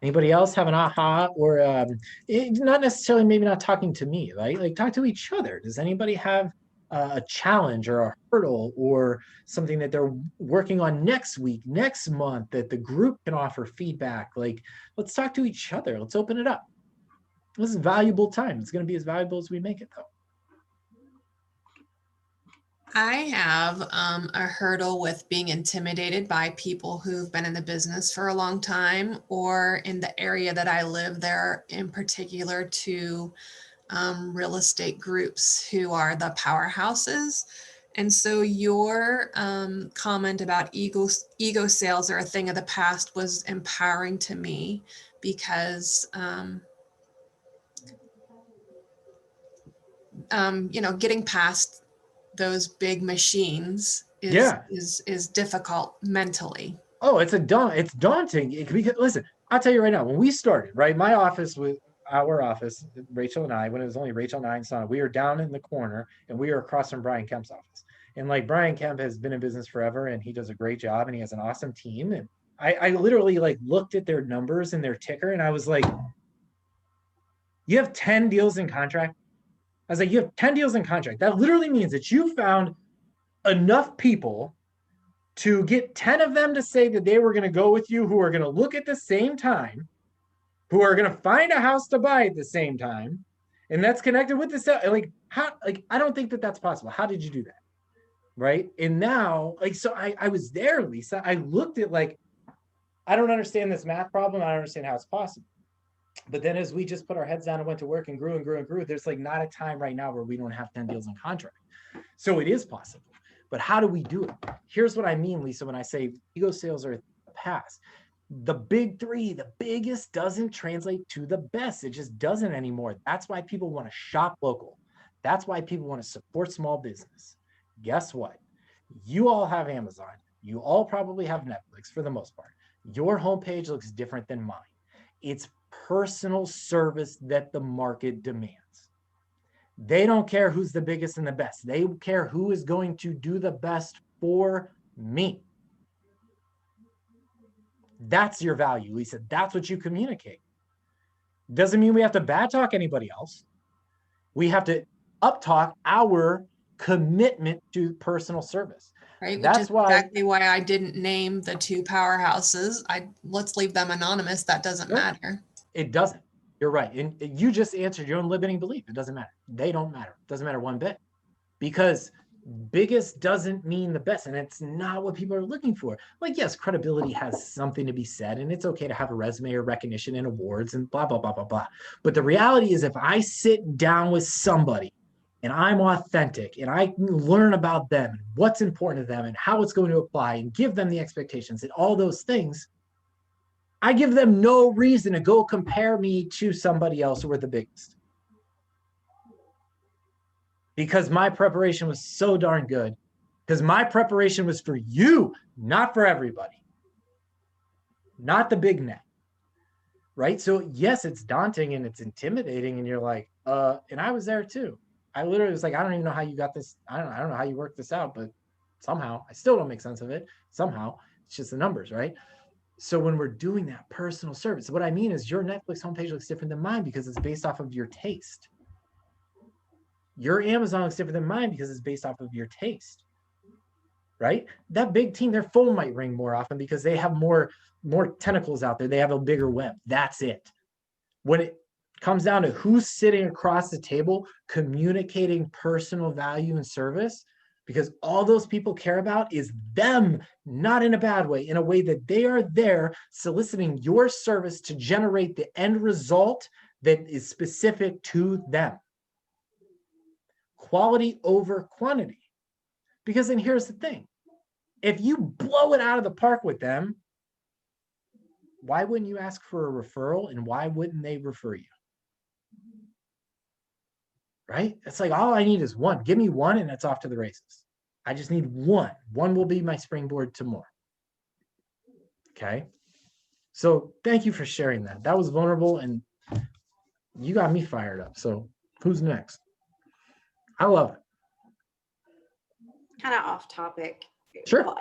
Anybody else have an aha or not necessarily maybe not talking to me, right? Like talk to each other. Does anybody have a challenge or a hurdle or something that they're working on next week, next month that the group can offer feedback? Like, let's talk to each other. Let's open it up. This is valuable time. It's going to be as valuable as we make it, though. I have a hurdle with being intimidated by people who've been in the business for a long time, or in the area that I live there, in particular to real estate groups who are the powerhouses. And so your comment about ego sales are a thing of the past was empowering to me, because getting past those big machines is difficult mentally. Oh, it's daunting. Because listen, I'll tell you right now, when we started, right, my office was our office, Rachel and I, when it was only Rachel and I and Son, we were down in the corner and we were across from Brian Kemp's office. And like Brian Kemp has been in business forever and he does a great job and he has an awesome team. And I literally like looked at their numbers and their ticker and I was like, you have 10 deals in contract? I was like, you have 10 deals in contract. That literally means that you found enough people to get 10 of them to say that they were going to go with you, who are going to look at the same time, who are going to find a house to buy at the same time. And that's connected with the sale. Like, how, like, I don't think that that's possible. How did you do that? Right. And now, like, so I was there, Lisa. I looked at like, I don't understand this math problem. I don't understand how it's possible. But then as we just put our heads down and went to work and grew and grew and grew, there's like not a time right now where we don't have 10 deals in contract. So it is possible. But how do we do it? Here's what I mean, Lisa, when I say ego sales are the past. The big three, the biggest doesn't translate to the best. It just doesn't anymore. That's why people want to shop local. That's why people want to support small business. Guess what? You all have Amazon. You all probably have Netflix for the most part. Your homepage looks different than mine. It's personal service that the market demands. They don't care who's the biggest and the best. They care who is going to do the best for me. That's your value, Lisa. That's what you communicate. Doesn't mean we have to bad talk anybody else. We have to up talk our commitment to personal service. Right, That's which is why exactly why I didn't name the two powerhouses. Let's leave them anonymous. That doesn't matter. It doesn't. You're right. And you just answered your own limiting belief. It doesn't matter. They don't matter. It doesn't matter one bit. Because biggest doesn't mean the best. And it's not what people are looking for. Like, yes, credibility has something to be said. And it's okay to have a resume or recognition and awards and blah, blah, blah, blah, blah. But the reality is if I sit down with somebody and I'm authentic and I learn about them and what's important to them and how it's going to apply and give them the expectations and all those things, I give them no reason to go compare me to somebody else who were the biggest. Because my preparation was so darn good. Because my preparation was for you, not for everybody. Not the big net. Right? So yes, it's daunting and it's intimidating. And you're like, and I was there too. I literally was like, I don't even know how you got this. I don't know how you worked this out, but somehow I still don't make sense of it. Somehow it's just the numbers, right? So when we're doing that personal service, what I mean is your Netflix homepage looks different than mine because it's based off of your taste. Your Amazon looks different than mine because it's based off of your taste, right? That big team, their phone might ring more often because they have more tentacles out there. They have a bigger web. That's it. When it comes down to who's sitting across the table communicating personal value and service, because all those people care about is them, not in a bad way, in a way that they are there soliciting your service to generate the end result that is specific to them. Quality over quantity. Because then here's the thing. If you blow it out of the park with them, why wouldn't you ask for a referral and why wouldn't they refer you? Right? It's like, all I need is one. Give me one and it's off to the races. I just need one. One will be my springboard to more. Okay? So thank you for sharing that. That was vulnerable and you got me fired up. So who's next? I love it. Kind of off topic. Sure. Well,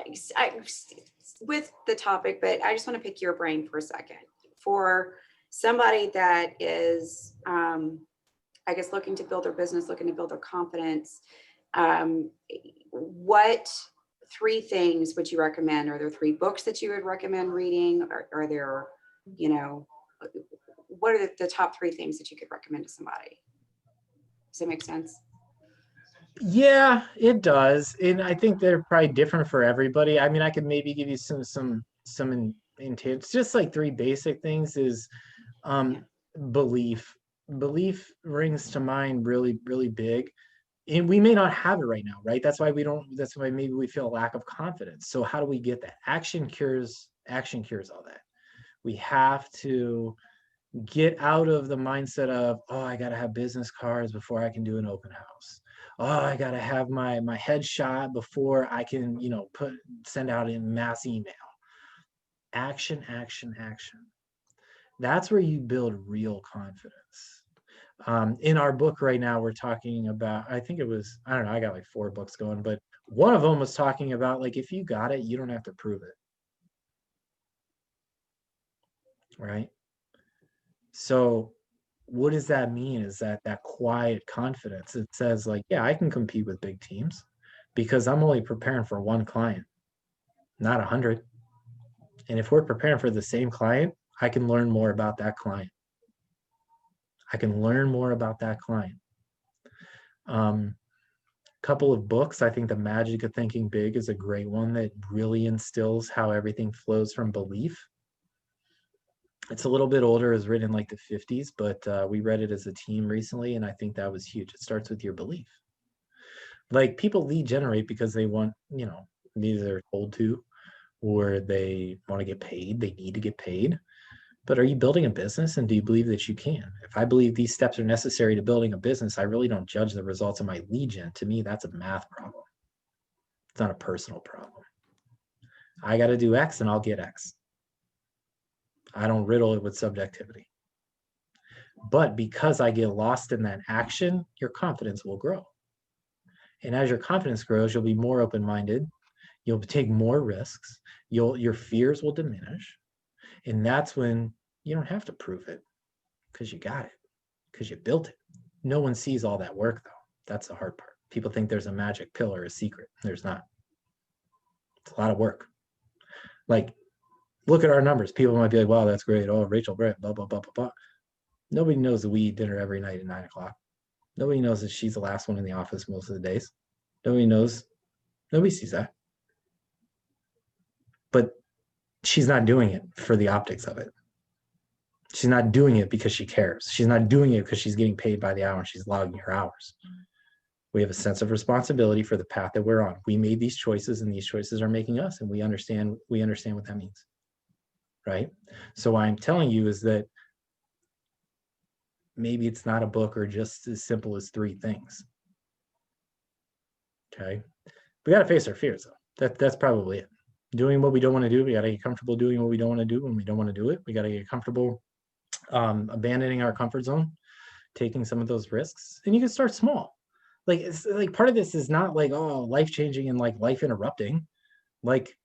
with the topic, but I just want to pick your brain for a second. For somebody that is, I guess, looking to build their business, looking to build their confidence, what 3 things would you recommend? Are there 3 books that you would recommend reading? Are there, what are the top 3 things that you could recommend to somebody? Does that make sense? Yeah, it does. And I think they're probably different for everybody. I mean, I could maybe give you some it's just like 3 basic things is belief. Belief rings to mind really, really big. And we may not have it right now, right? That's why maybe we feel a lack of confidence. So how do we get that? Action cures all that. We have to get out of the mindset of, oh, I got to have business cards before I can do an open house. Oh, I got to have my headshot before I can, send out a mass email. Action, action, action. That's where you build real confidence. In our book right now, we're talking about, I think it was, I don't know, I got like 4 books going, but one of them was talking about like, if you got it, you don't have to prove it. Right? So what does that mean is that quiet confidence. It says like, yeah, I can compete with big teams because I'm only preparing for 1 client, not 100. And if we're preparing for the same client, I can learn more about that client. Couple of books. I think The Magic of Thinking Big is a great one that really instills how everything flows from belief. It's a little bit older. It was written in like the 50s, but we read it as a team recently, and I think that was huge. It starts with your belief. Like people lead generate because they want, either they're told to, or they want to get paid. They need to get paid. But are you building a business, and do you believe that you can? If I believe these steps are necessary to building a business, I really don't judge the results of my lead gen. To me, that's a math problem. It's not a personal problem. I got to do X and I'll get X. I don't riddle it with subjectivity. But because I get lost in that action, your confidence will grow. And as your confidence grows, you'll be more open-minded. You'll take more risks. Your fears will diminish. And that's when you don't have to prove it, because you got it, because you built it. No one sees all that work, though. That's the hard part. People think there's a magic pill or a secret. There's not. It's a lot of work. Like, look at our numbers. People might be like, wow, that's great. Oh, Rachel Brett, blah, blah, blah, blah, blah. Nobody knows that we eat dinner every night at 9 o'clock. Nobody knows that she's the last one in the office most of the days. Nobody knows. Nobody sees that. But she's not doing it for the optics of it. She's not doing it because she cares. She's not doing it because she's getting paid by the hour and she's logging her hours. We have a sense of responsibility for the path that we're on. We made these choices, and these choices are making us, and we understand what that means. Right? So what I'm telling you is that maybe it's not a book or just as simple as 3 things. Okay. We got to face our fears, though. That's probably it. Doing what we don't want to do. We got to get comfortable doing what we don't want to do when we don't want to do it. We got to get comfortable abandoning our comfort zone, taking some of those risks. And you can start small. Like, it's like part of this is not like, oh, life changing and like life interrupting. Like,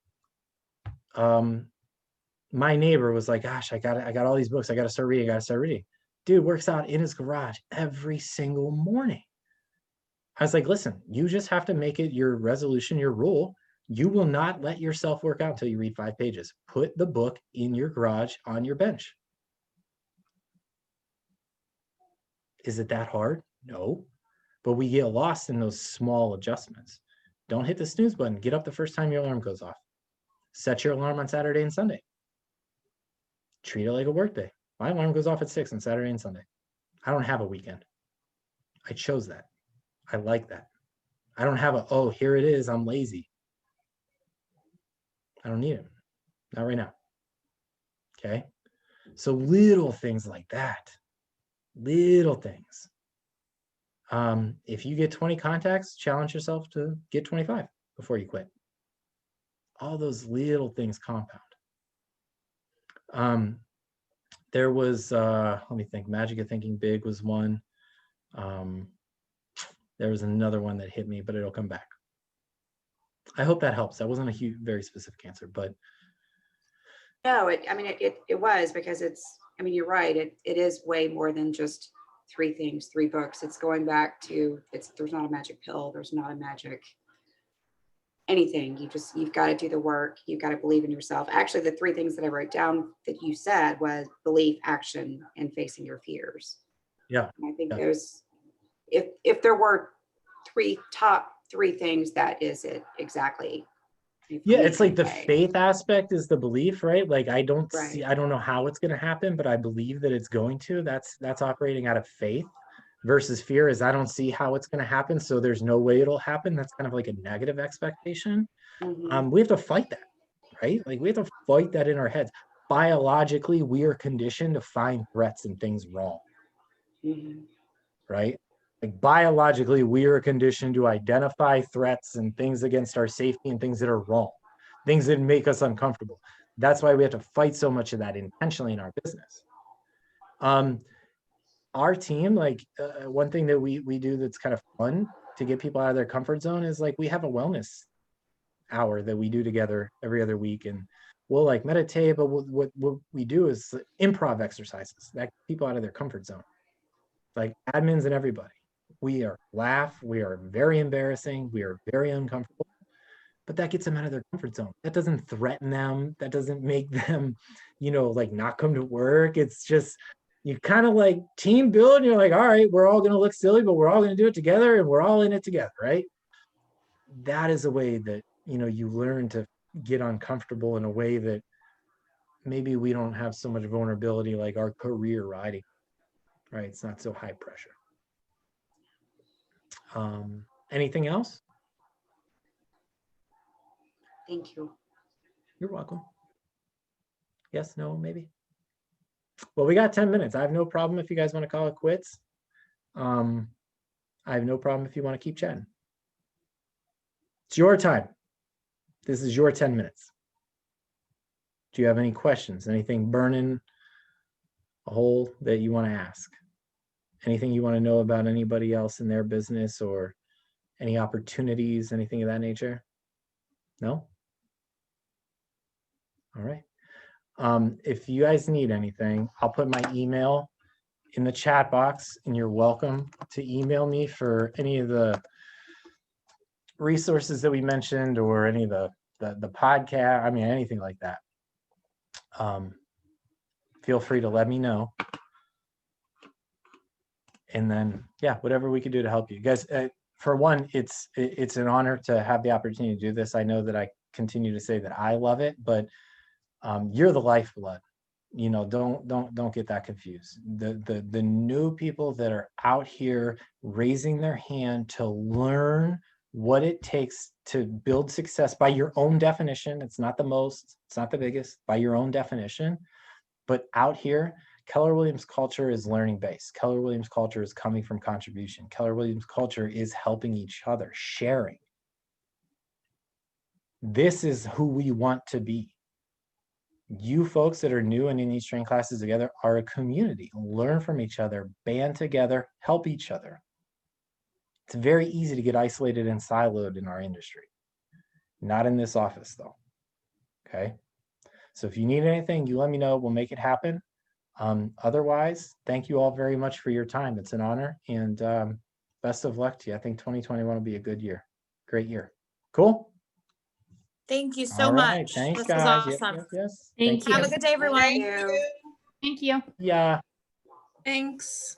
my neighbor was like, gosh, I got all these books. I got to start reading. Dude works out in his garage every single morning. I was like, listen, you just have to make it your resolution, your rule. You will not let yourself work out until you read 5 pages. Put the book in your garage on your bench. Is it that hard? No. But we get lost in those small adjustments. Don't hit the snooze button. Get up the first time your alarm goes off. Set your alarm on Saturday and Sunday. Treat it like a work day. My alarm goes off at 6 on Saturday and Sunday. I don't have a weekend. I chose that. I like that. I don't have oh, here it is, I'm lazy. I don't need it. Not right now. Okay? So little things like that. Little things. If you get 20 contacts, challenge yourself to get 25 before you quit. All those little things compound. There was, let me think, Magic of Thinking Big was one. There was another one that hit me, but it'll come back. I hope that helps. That wasn't a huge, very specific answer, but. No, it was, because you're right. It is way more than just 3 things, 3 books. It's going back to, there's not a magic pill. There's not a magic anything. You've got to do the work. You've got to believe in yourself. Actually, the 3 things that I wrote down that you said was belief, action, and facing your fears. Yeah. And I think those, if there were top 3 things, that is it exactly. Yeah, it's like the faith aspect is the belief, right? Like I don't know how it's going to happen, but I believe that it's going to. That's operating out of faith. Versus fear is I don't see how it's going to happen, so there's no way it'll happen. That's kind of like a negative expectation. Mm-hmm. We have to fight that, right? Like we have to fight that in our heads. Biologically, we are conditioned to find threats and things wrong, Mm-hmm. right? Like biologically, we are conditioned to identify threats and things against our safety and things that are wrong, things that make us uncomfortable. That's why we have to fight so much of that intentionally in our business. Our team, like one thing that we do that's kind of fun to get people out of their comfort zone is like we have a wellness hour that we do together every other week, and we'll like meditate, but what we do is improv exercises that get people out of their comfort zone. Like admins and everybody, we are very embarrassing, we are very uncomfortable, but that gets them out of their comfort zone. That doesn't threaten them, that doesn't make them like not come to work. It's just you kind of like team build, and you're like, all right, we're all going to look silly, but we're all going to do it together, and we're all in it together, right? That is a way that you learn to get uncomfortable in a way that maybe we don't have so much vulnerability like our career writing, right? It's not so high pressure. Anything else? Thank you. You're welcome. Yes, no, maybe. Well, we got 10 minutes. I have no problem if you guys want to call it quits. I have no problem if you want to keep chatting. It's your time. This is your 10 minutes. Do you have any questions? Anything burning a hole that you want to ask? Anything you want to know about anybody else in their business or any opportunities, anything of that nature? No? All right. If you guys need anything, I'll put my email in the chat box, and you're welcome to email me for any of the resources that we mentioned or any of the podcast. I mean, anything like that. Feel free to let me know. And then, yeah, whatever we can do to help you guys. For one, it's an honor to have the opportunity to do this. I know that I continue to say that I love it, but you're the lifeblood. You know, don't get that confused. The new people that are out here raising their hand to learn what it takes to build success by your own definition. It's not the most, it's not the biggest, by your own definition. But out here, Keller Williams culture is learning based. Keller Williams culture is coming from contribution. Keller Williams culture is helping each other, sharing. This is who we want to be. You folks that are new and in these training classes together are a community. Learn from each other, band together, help each other. It's very easy to get isolated and siloed in our industry. Not in this office though, okay? So if you need anything, you let me know, we'll make it happen. Otherwise, thank you all very much for your time. It's an honor, and best of luck to you. I think 2021 will be a good year. Great year. Cool? Thank you so All right, much. thanks, This guys. was awesome. Yes. Thank Have you. a good day, everyone. Thank you. Thank you. Yeah. Thanks.